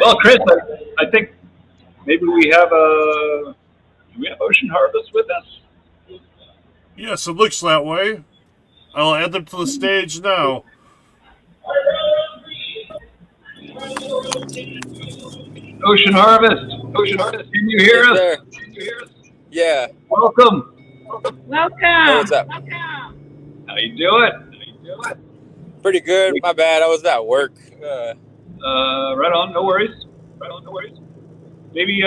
Well, Chris, I think maybe we have do we have Ocean Harvest with us? Yes, it looks that way. I'll add them to the stage now. Ocean Harvest, can you hear us? Sir. Yeah. Welcome. What's up? How you doing? Pretty good. My bad. I was at work. Right on. No worries. Maybe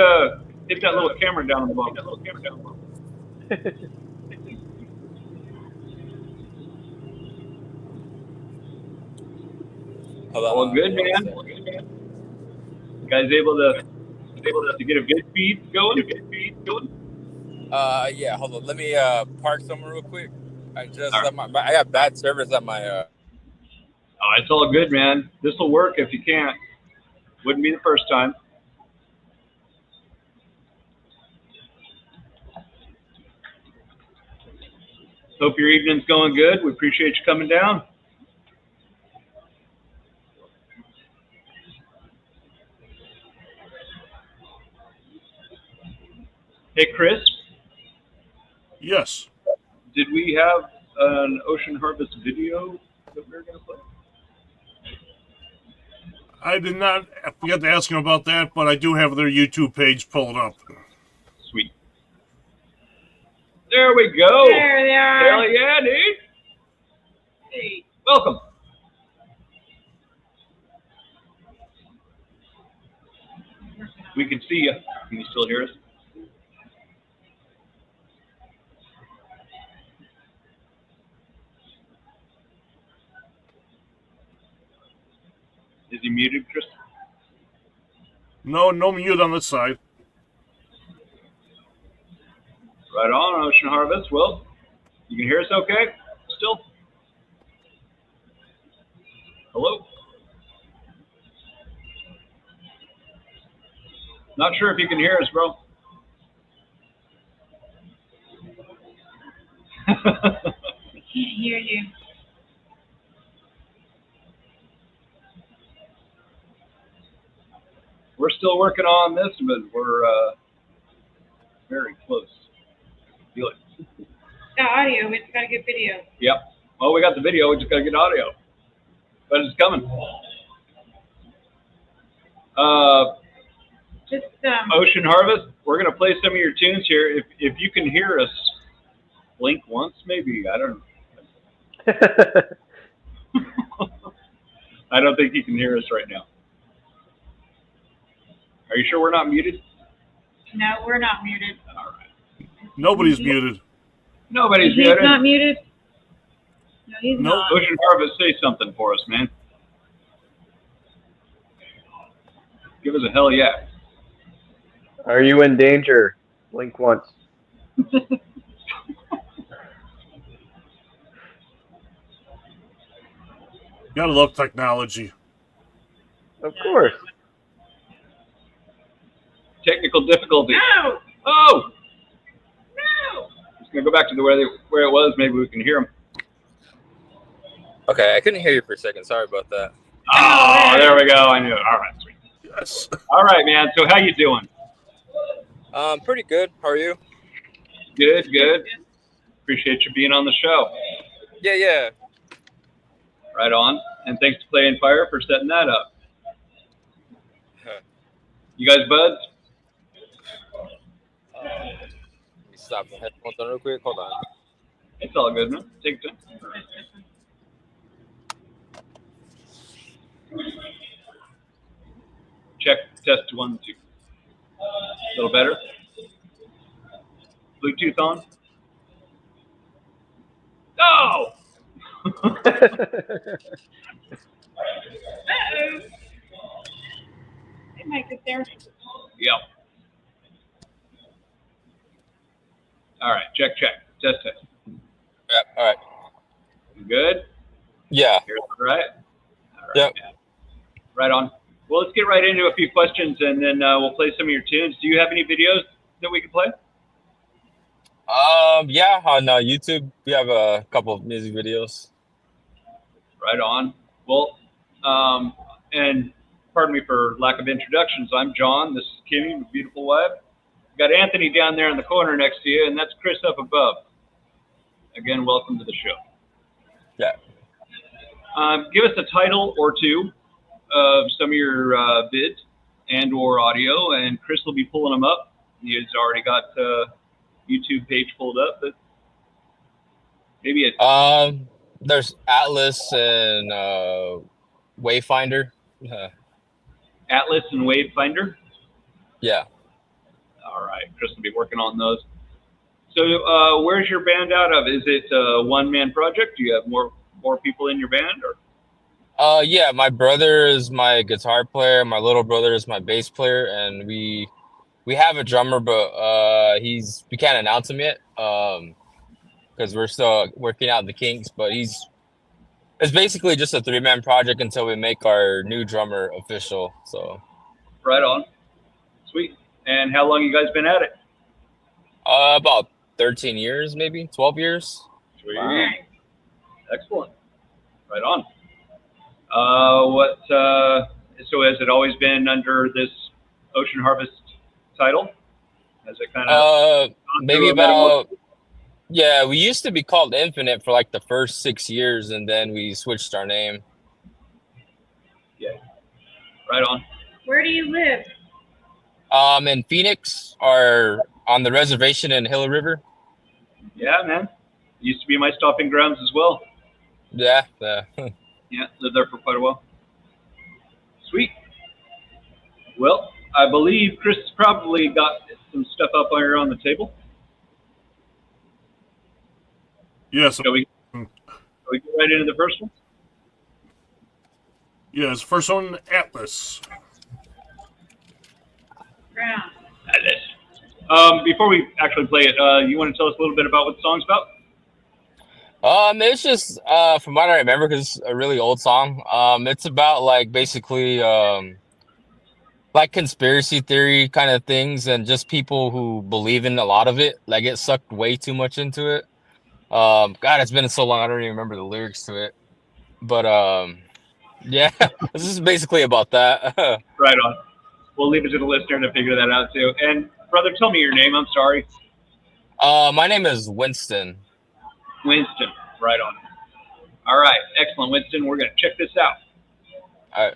hit that little camera down below. All good, man. You guys able to get a good feed going? Yeah. Hold on. Let me park somewhere real quick. I just All let I got bad service at my. Oh, it's all good, man. This will work if you can't. Wouldn't be the first time. Hope your evening's going good. We appreciate you coming down. Hey, Chris. Yes. Did we have an Ocean Harvest video that we were going to play? I did not forget to ask him about that, but I do have their YouTube page pulled up. Sweet. There we go. There they are. Hell yeah, dude. Hey, welcome. We can see you. Can you still hear us? Is he muted, Chris? No mute on this side. Right on, Ocean Harvest. Well, you can hear us okay? Still? Hello? Not sure if you can hear us, bro. Can't hear you. We're still working on this, but we're very close. Feel it. Got audio, we just gotta get video. Yep. Well, we got the video. We just got to get audio. But it's coming. Just, Ocean Harvest, we're going to play some of your tunes here. If you can hear us, blink once, maybe. I don't know. I don't think you can hear us right now. Are you sure we're not muted? no, we're not muted. All right. Nobody's muted. Nobody's He's muted. not muted? No, he's Nope. not. Ocean Harvest, say something for us, man. Give us a hell yeah. Are you in danger? Blink once. Gotta love technology. Of course. Technical difficulty. No! Oh! No! Just going to go back to where it was. Maybe we can hear them. Okay, I couldn't hear you for a second. Sorry about that. Oh, there we go. I knew it. All right, sweet. Yes. All right, man. So how you doing? Pretty good. How are you? Good, good. Appreciate you being on the show. Yeah. Right on. And thanks to Play and Fire for setting that up. You guys buds? Let me stop the headphones on real quick. Hold on. It's all good, man. Take your time. Check, test 1, 2. A little better. Bluetooth on. No! Uh-oh. It might get there. Yep. All right, check. Test. Yeah. All right. You good? Yeah. Here's all right. All right. Yep. Man. Right on. Well, let's get right into a few questions, and then we'll play some of your tunes. Do you have any videos that we can play? Yeah. On YouTube, we have a couple of music videos. Right on. Well, and pardon me for lack of introductions. I'm John. This is Kimmy, my beautiful wife. We've got Anthony down there in the corner next to you, and that's Chris up above. Again, welcome to the show. Yeah. Give us a title or two of some of your vids and or audio, and Chris will be pulling them up. He's already got YouTube page pulled up, but maybe There's Atlas and Wayfinder. Atlas and Wavefinder. Yeah. All right, Chris will be working on those. So, where's your band out of? Is it a one-man project? Do you have more people in your band, or? Yeah. My brother is my guitar player. My little brother is my bass player, and we have a drummer, but we can't announce him yet. Because we're still working out the kinks, but it's basically just a 3-man project until we make our new drummer official. So, Right on. Sweet. And how long you guys been at it? about 13 years, maybe 12 years. Sweet. Wow. Excellent. Right on. So has it always been under this Ocean Harvest title? Has it kind of Maybe about. Yeah, we used to be called Infinite for like the first 6 years, and then we switched our name. Yeah. Right on. Where do you live? In Phoenix, or on the reservation in Hill River. Yeah, man. Used to be my stopping grounds as well. Yeah. Yeah, lived there for quite a while. Sweet. Well, I believe Chris probably got some stuff up here on the table. Yes. Shall we get right into the first one? Yes. First one, Atlas. Ground. Atlas. Before we actually play it, you want to tell us a little bit about what the song's about? It's just from what I remember, because it's a really old song. It's about like basically like conspiracy theory kind of things, and just people who believe in a lot of it, like get sucked way too much into it. God, it's been so long, I don't even remember the lyrics to it. But yeah, this is basically about that. Right on. We'll leave it to the listener to figure that out too. And brother, tell me your name. I'm sorry. My name is Winston. Winston. Right on. All right. Excellent, Winston. We're going to check this out. All right.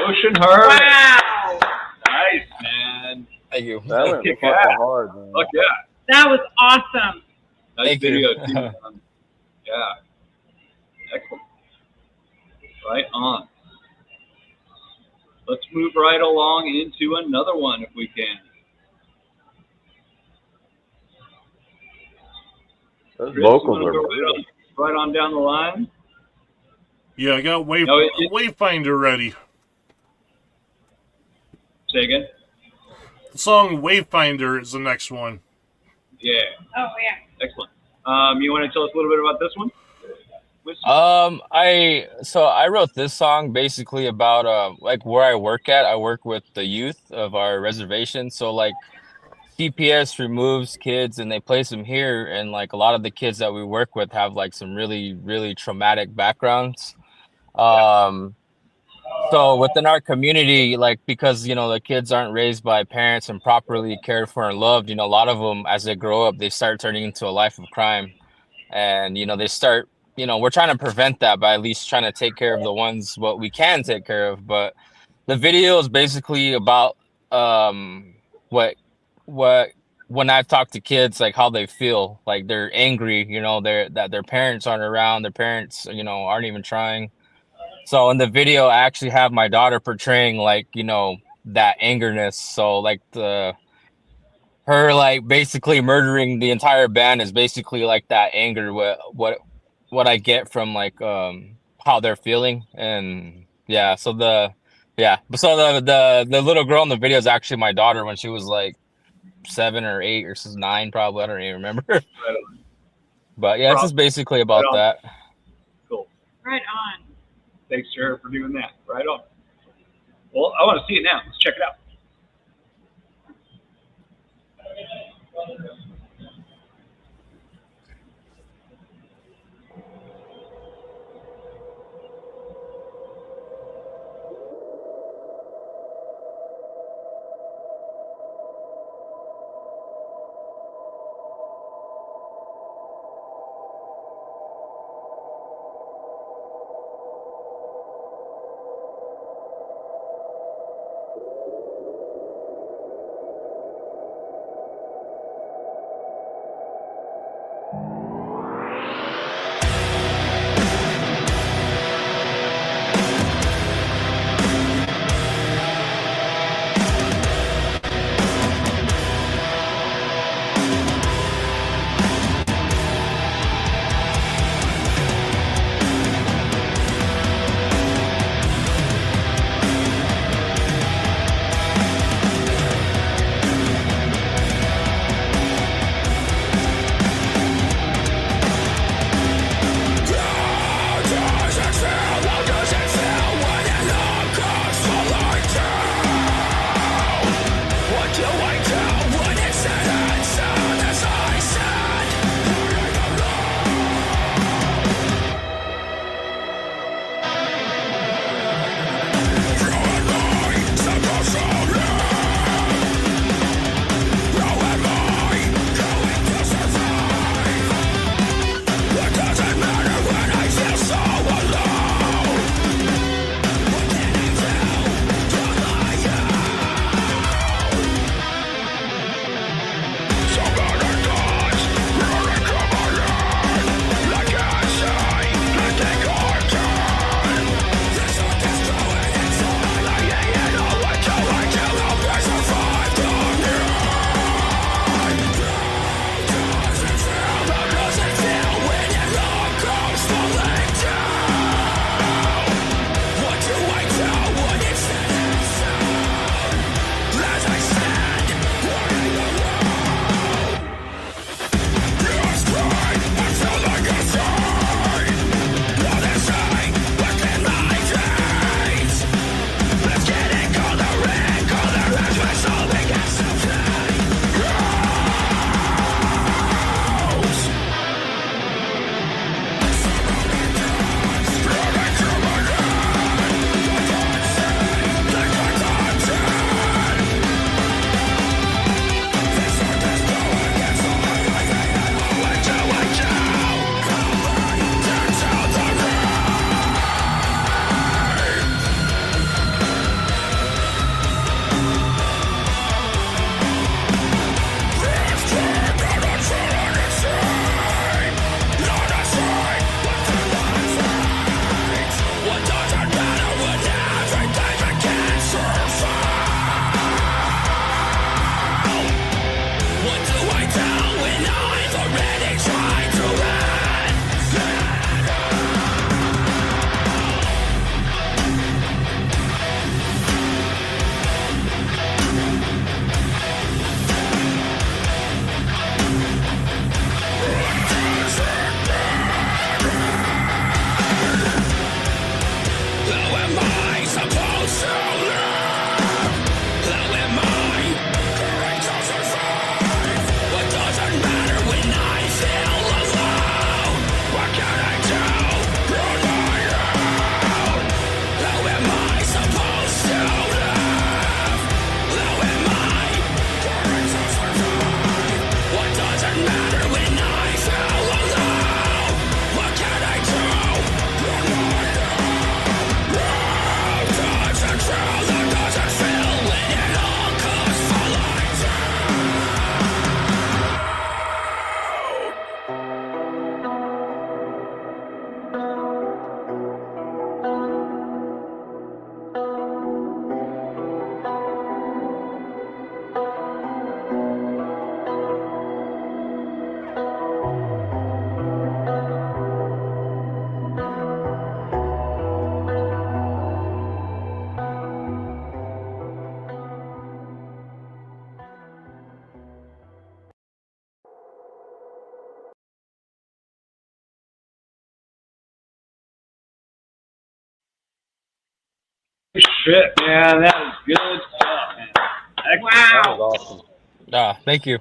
Ocean Harvest. Wow. Nice, man. Thank you. That went Kick fucking ass. hard, man. Fuck yeah. That was awesome. Nice Thank video, you. too. Man. Yeah. Excellent. Right on. Let's move right along into another one if we can. Those Chris, vocals you wanna are go brutal. right on down the line. Yeah, I got No, Wayfinder ready. Say again. The song Wayfinder is the next one. Yeah, Oh, yeah. excellent. You want to tell us a little bit about this one? I wrote this song basically about like where I work at. I work with the youth of our reservation. So like CPS removes kids and they place them here, and like a lot of the kids that we work with have like some really, really traumatic backgrounds. Um so within our community, like because the kids aren't raised by parents and properly cared for and loved, a lot of them as they grow up, they start turning into a life of crime. And they start, we're trying to prevent that by at least trying to take care of the ones what we can take care of. But the video is basically about what what when I've talked to kids, like how they feel, like they're angry, that their parents aren't around, their parents, aren't even trying. So in the video, I actually have my daughter portraying like, that angerness. So like her like basically murdering the entire band is basically like that anger, what I get from like how they're feeling. And yeah, so the little girl in the video is actually my daughter when she was like 7 or 8 or 9 probably, I don't even remember. Right on. But yeah, it's just basically about Right on. that. Cool. Right on. Thanks, Jared, for doing that. Right on. Well, I want to see it now. Let's check it out. Shit, man, that was good stuff, man. That Wow. was awesome. Thank you.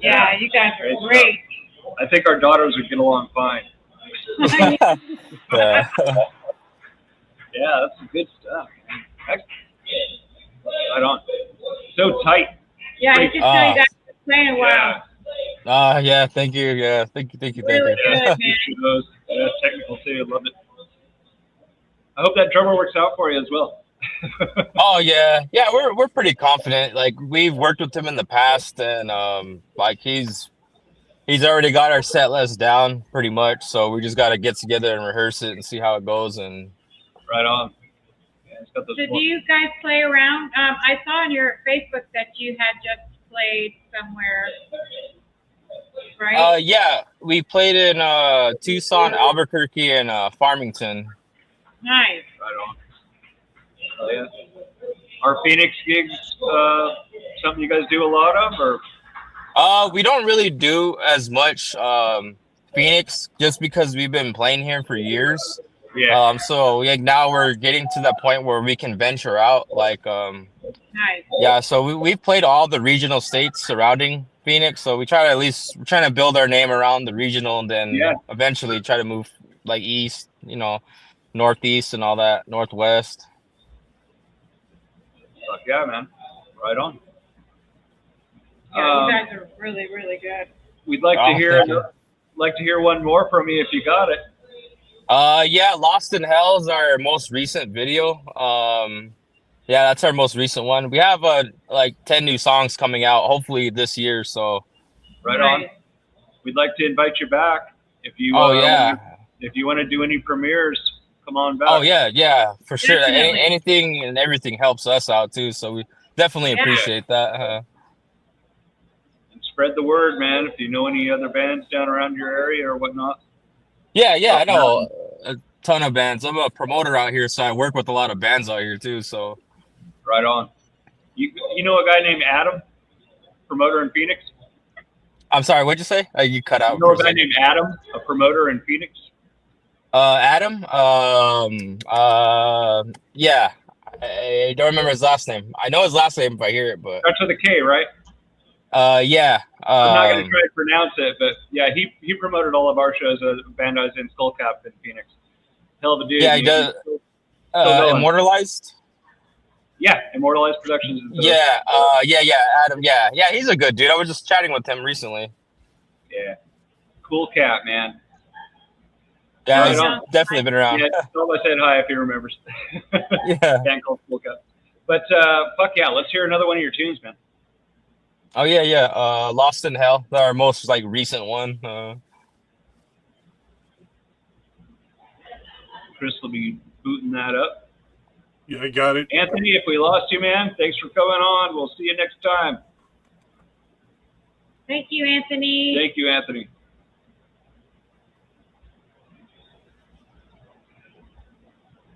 Yeah, you guys are great. I think our daughters would get along fine. Yeah. Yeah, that's some good stuff, man. Right on. So tight. Yeah, I can tell you guys are playing well. Yeah, thank you. Yeah, thank you. Really good, man. Yeah, technical too. Love it. I hope that drummer works out for you as well. Oh yeah, we're pretty confident. Like we've worked with him in the past, and like he's already got our set list down pretty much. So we just got to get together and rehearse it and see how it goes. And Right on. Yeah, it's got those So do you guys play around? I saw on your Facebook that you had just played somewhere, right? yeah, we played in Tucson, Albuquerque, and Farmington. Nice. Right on. Oh, yeah. Are Phoenix gigs something you guys do a lot of, or? We don't really do as much Phoenix just because we've been playing here for years. Yeah. So like now we're getting to that point where we can venture out. Like Nice. yeah, so we've played all the regional states surrounding Phoenix. So we're trying to build our name around the regional, and then eventually try to move like east, northeast and all that, northwest. Fuck yeah, man. Right on. Yeah, you guys are really, really good. We'd like to hear one more from you if you got it. Yeah, Lost in Hell is our most recent video. Yeah, that's our most recent one. We have like 10 new songs coming out hopefully this year. So Right on. We'd like to invite you back if you. If you want to do any premieres, come on back. Oh yeah, for sure. Definitely. Anything and everything helps us out too. So we definitely appreciate that. And spread the word, man. If you know any other bands down around your area or whatnot. Yeah, I know a ton of bands. I'm a promoter out here, so I work with a lot of bands out here too. So Right on. You know a guy named Adam, promoter in Phoenix? I'm sorry, what'd you say? You cut out. You know a guy named Adam, a promoter in Phoenix? Adam. Yeah. I don't remember his last name. I know his last name if I hear it, but Starts with a K, right? yeah. I'm not going to try to pronounce it, but yeah, he promoted all of our shows as a band I was in, Skullcap in Phoenix. Hell of a dude. Yeah, he does. Immortalized. Yeah, Immortalized Productions. Yeah, Adam. Yeah, he's a good dude. I was just chatting with him recently. Yeah, cool cat, man. Yeah, Right he's on. definitely been around. Yeah, tell him I said hi if he remembers. Yeah. Band called Cool Cat. But fuck yeah, let's hear another one of your tunes, man. Oh yeah. Lost in Hell, our most like recent one. Chris will be booting that up. Yeah, I got it. Anthony, if we lost you, man, thanks for coming on. We'll see you next time. Thank you, Anthony. Thank you, Anthony.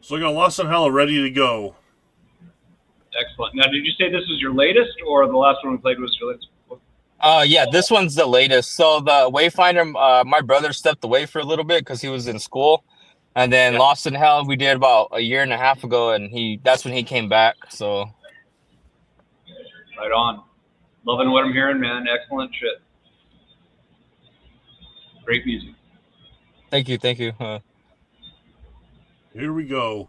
So I got Lost in Hell ready to go. Excellent. Now, did you say this is your latest, or the last one we played was your latest? Yeah, this one's the latest. So the Wayfinder, my brother stepped away for a little bit because he was in school. And then Yeah. Lost in Hell we did about a year and a half ago, and that's when he came back. So Right on. Loving what I'm hearing, man. Excellent shit. Great music. thank you. Here we go.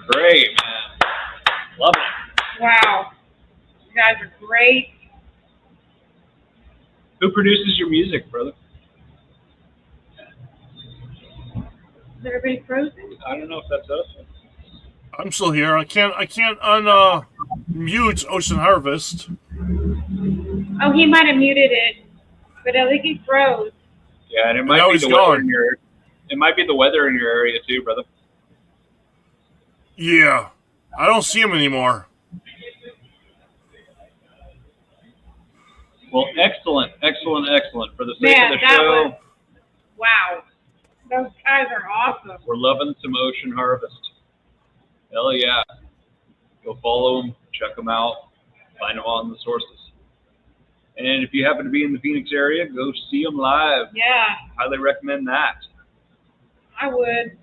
Great, man. Love it. Wow. You guys are great. Who produces your music, brother? Is everybody frozen? I don't know if that's us. I'm still here. I can't unmute Ocean Harvest. Oh, he might have muted it, but I think he froze. Yeah, and it now might be he's the gone. weather in your. It might be the weather in your area too, brother. Yeah. I don't see him anymore. Well, excellent for the sake Man, of the that show. was Wow. Those guys are awesome. We're loving some Ocean Harvest. Hell yeah. Go follow them, check them out, find them on the sources. And if you happen to be in the Phoenix area, go see them live. Yeah, Highly recommend that. I would.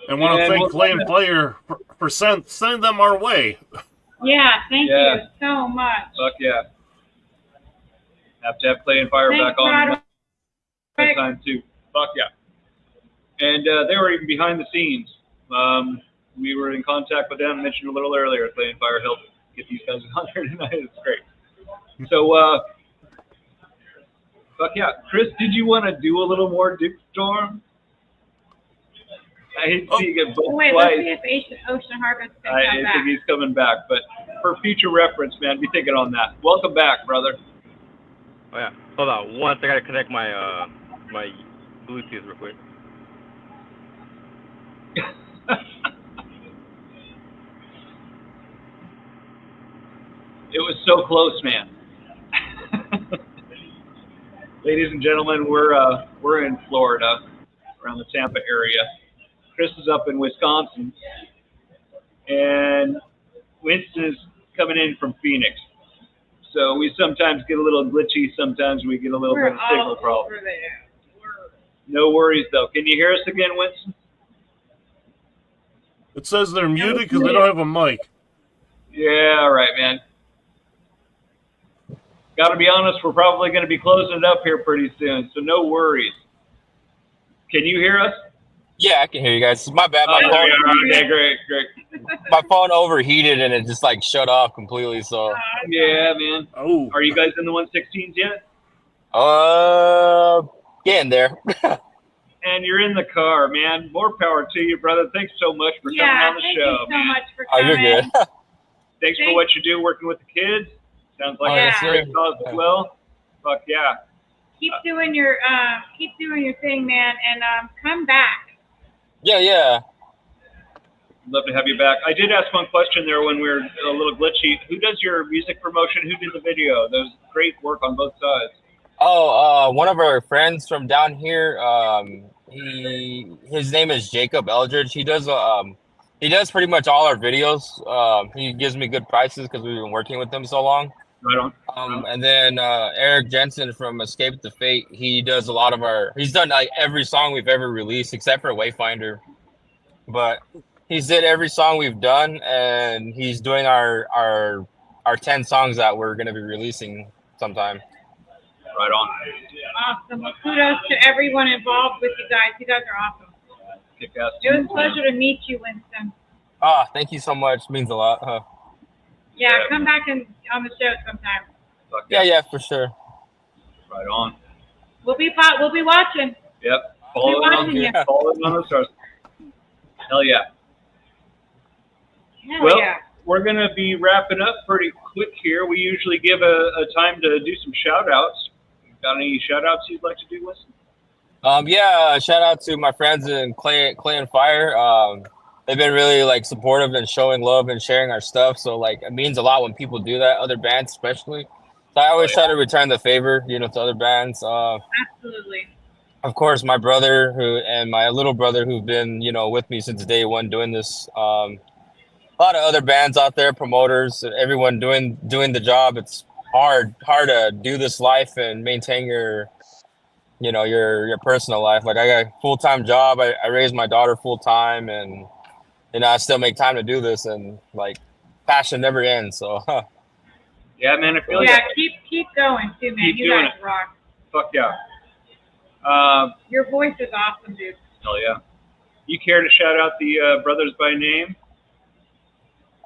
And want to And thank we'll- Clay and Player for sending them our way. Yeah, thank Yeah. you so much. Fuck yeah. Have to have Clay and Fire Thanks, back on Roderick. that time too. Fuck yeah. And they were even behind the scenes. We were in contact with them, mentioned a little earlier. Clay and Fire helped get these guys on there tonight. It's great. So, fuck yeah. Chris, did you want to do a little more Duke Storm? I hate to see you get booked Wait, let's twice. see if Ocean Harvest can I come back. think he's coming back, but for future reference, man, be thinking on that. Welcome back, brother. Oh yeah. Hold on. Once I gotta connect my my Bluetooth real quick. It was so close, man. Ladies and gentlemen, we're in Florida, around the Tampa area. Chris is up in Wisconsin, and Winston is coming in from Phoenix. So we sometimes get a little glitchy. Sometimes we get a little We're bit of signal all problem. over there. No worries, though. Can you hear us again, Winston? It says they're muted because they don't have a mic. Yeah, all right, man. Got to be honest, we're probably going to be closing it up here pretty soon, so no worries. Can you hear us? Yeah, I can hear you guys. My bad. Oh, there you are. Okay, great. My phone overheated and it just like shut off completely. So, Yeah, man. Oh, Are you guys in the 116s yet? getting there. And you're in the car, man. More power to you, brother. Thanks so much for coming Yeah, on the thank show. you so much for Oh, coming. you're good. Thanks for what you do working with the kids. Sounds like Oh, a yes, great sir. cause as well. Fuck yeah. Keep doing your thing, man, and come back. Yeah. Love to have you back. I did ask one question there when we were a little glitchy. Who does your music promotion? Who did the video? That was great work on both sides. Oh, one of our friends from down here. His name is Jacob Eldridge. He does pretty much all our videos. He gives me good prices because we've been working with him so long. Right on. And then Eric Jensen from Escape the Fate. He does a lot of he's done like every song we've ever released except for Wayfinder, but he's did every song we've done, and he's doing our 10 songs that we're gonna be releasing sometime. Right on. Awesome. Well, kudos to everyone involved with you guys. You guys are awesome. Kick ass. It was a pleasure to meet you, Winston. Thank you so much. Means a lot. Yeah, Yeah. come back on the show sometime. Fuck Yeah, for sure. Right on. We'll be watching. Yep. Follow We're it watching you. on, follow it on the stars. Hell yeah. Hell Well, yeah. we're going to be wrapping up pretty quick here. We usually give a time to do some shout outs. Got any shout outs you'd like to do, Winston? Yeah, shout out to my friends in Clay and Fire. They've been really like supportive and showing love and sharing our stuff. So like it means a lot when people do that, other bands especially. So I always try to return the favor, to other bands. Absolutely. Of course, my brother and my little brother who've been, with me since day one doing this. A lot of other bands out there, promoters, everyone doing the job. It's hard to do this life and maintain your personal life. Like I got a full-time job. I raise my daughter full-time, and I still make time to do this, and like passion never ends. So Yeah, man, I feel Yeah, like keep going too, man. Keep You doing guys rock. fuck yeah. Your voice is awesome, dude. Hell yeah. You care to shout out the brothers by name?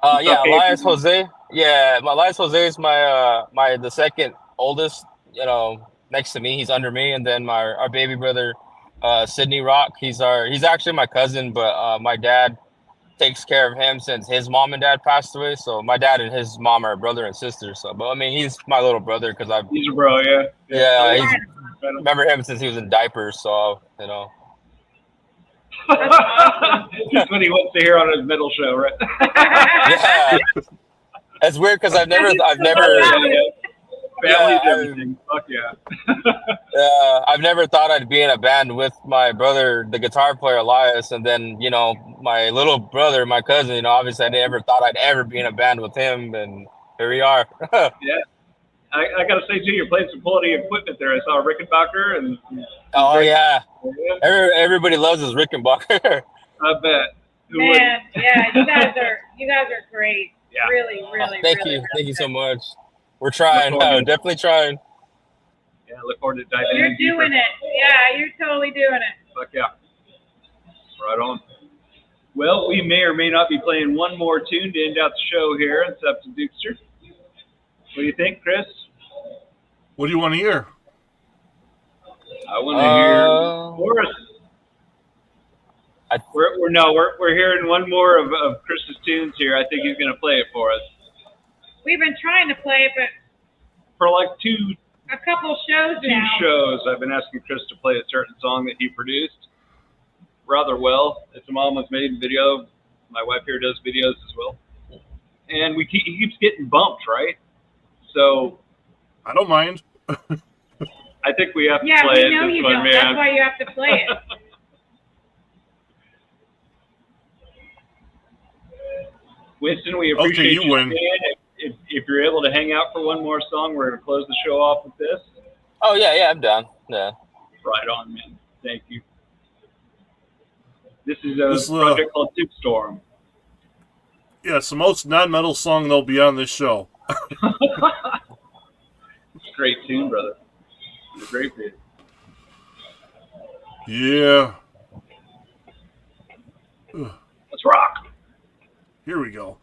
yeah, Okay. Elias Jose. Yeah, Elias Jose is the second oldest. Next to me, he's under me, and then our baby brother, Sidney Rock. He's actually my cousin, but my dad takes care of him since his mom and dad passed away. So my dad and his mom are brother and sister. So, but I mean, he's my little brother because He's a bro, yeah. yeah, remember him since he was in diapers. So That's what he wants to hear on his middle show, right? yeah. It's weird because I've never Family's Yeah, everything. Fuck yeah. I've never thought I'd be in a band with my brother, the guitar player Elias, and then my little brother, my cousin. Obviously I never thought I'd ever be in a band with him, and here we are. Yeah. I gotta say too, you're playing some quality equipment there. I saw Rickenbacker and Oh yeah, yeah, everybody loves his Rickenbacker. I bet. Who Man, wouldn't? yeah, you guys are great. Yeah. Really, Oh, really, thank really, you, really thank you so good. much. We're trying, Look forward to it. definitely trying. Yeah, look forward to diving You're in deeper. doing it. Yeah, you're totally doing it. Fuck yeah. Right on. Well, we may or may not be playing one more tune to end out the show here. It's up to Dukester. What do you think, Chris? What do you want to hear? I want to hear chorus. I- We're hearing one more of Chris's tunes here. I think he's going to play it for us We've been trying to play it, but for like two a couple shows now. shows. I've been asking Chris to play a certain song that he produced rather well. It's a Mama's Made video. My wife here does videos as well, and he keeps getting bumped, right? So I don't mind. I think we have to Yeah, play we know it. you This one, don't. man. That's why you have to play it. Winston, we appreciate Okay, you win. If you're able to hang out for one more song, we're going to close the show off with this. Oh yeah, I'm down. Yeah. Right on, man. Thank you. This is a This, project called Tip Storm. Yeah, it's the most non-metal song that'll be on this show. It's a great tune, brother. It's a great bit. Yeah. Let's rock. Here we go.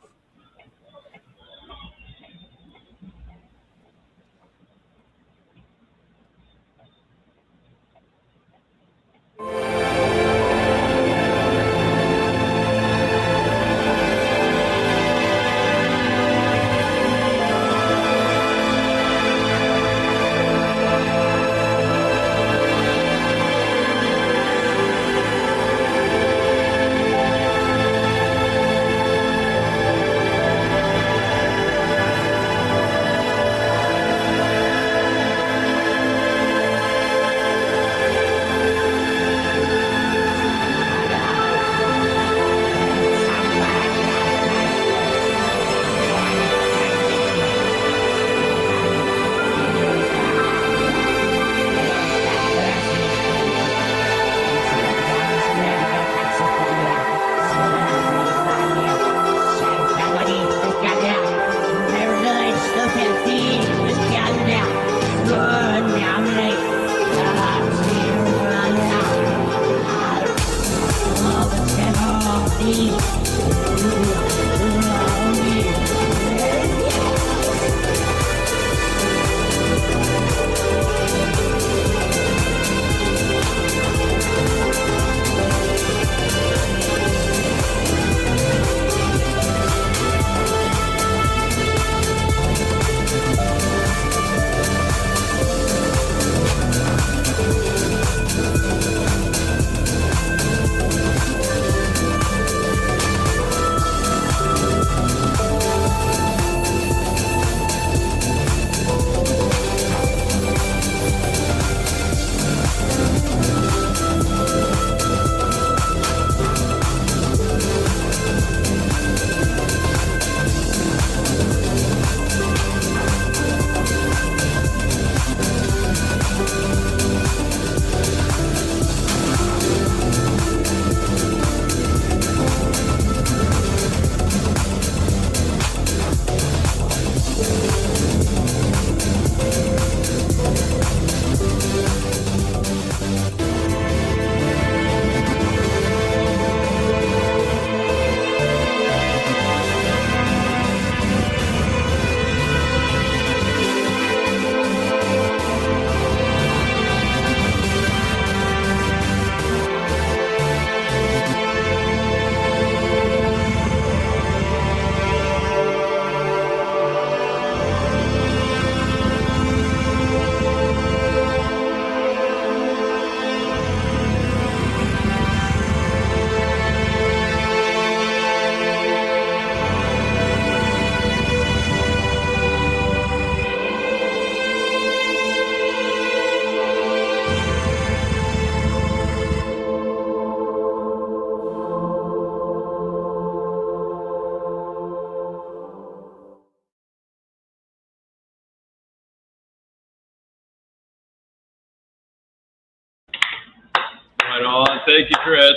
Right on. Thank you, Chris.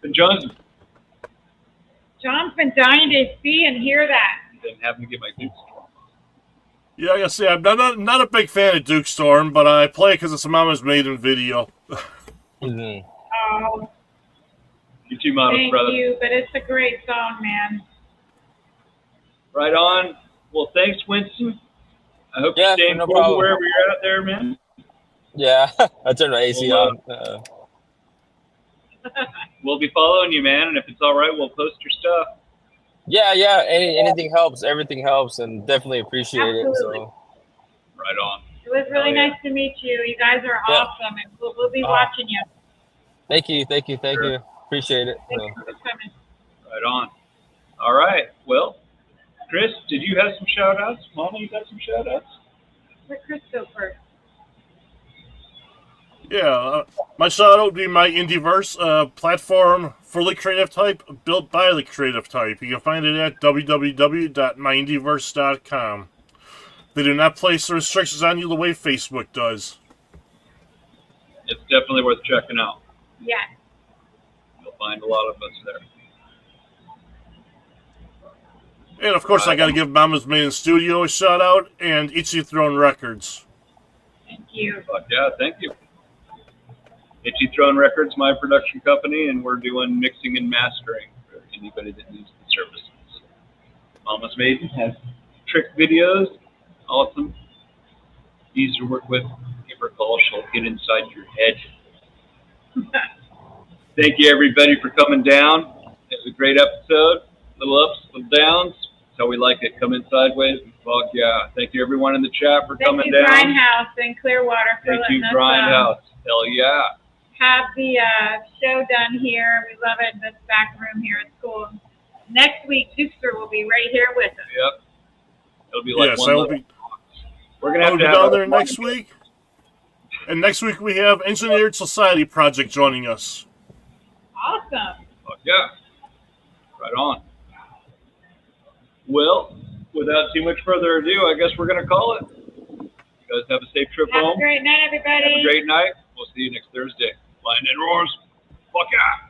And John's been dying to see and hear that. been having to get my Duke Storm. Yeah, like I say, I'm not a big fan of Duke Storm, but I play it because it's a Mama's Maiden video. Mhm. Oh, You too, Mama's thank brother. you, but it's a great song, man. Right on. Well, thanks, Winston. I hope Yeah, you're staying no cool problem. wherever you're out there, man. Yeah, I turned my AC Well, on. We'll be following you, man, and if it's all right, we'll post your stuff. Yeah. Anything helps. Everything helps, and definitely appreciate Absolutely. it. So Right on. It was really Oh, yeah. nice to meet you. You guys are Yeah. awesome, and we'll be watching you. thank you. Sure. Appreciate it. Thank you for coming. Right on. All right. Well, Chris, did you have some shout-outs? Mama, you got some shout-outs? Let Chris go first. Yeah, my shout out would be my Indieverse platform for the creative type, built by the creative type. You can find it at www.myindieverse.com. They do not place the restrictions on you the way Facebook does. It's definitely worth checking out. Yes. You'll find a lot of us there. And of course, I got to give Mama's Maiden Studio a shout out and Itchy Throne Records. Thank you. Fuck yeah, thank you. Itchy Throne Records, my production company, and we're doing mixing and mastering for anybody that needs the services. Mama's Maiden has trick videos, awesome, easy to work with. Give her a call, she'll get inside your head. Thank you, everybody, for coming down. It was a great episode. Little ups, little downs. That's how we like it. Come in sideways. Fuck yeah. Thank you, everyone in the chat, for Thank coming you, down. Grindhouse in Clearwater, for Thank letting you, us Grindhouse. Hell yeah. have the show done here. We love it. This back room here at school. Next week, Dukester will be right here with us. Yep. It'll be like Yes, one I will little- be. We're gonna I have will to be have down a- there next week. And next week we have Engineered Society Project joining us. Awesome. Fuck yeah. Right on. Well, without too much further ado, I guess we're going to call it. You guys have a safe trip Have home. a great night, everybody. Have a great night. We'll see you next Thursday. Lightning roars. Fuck yeah.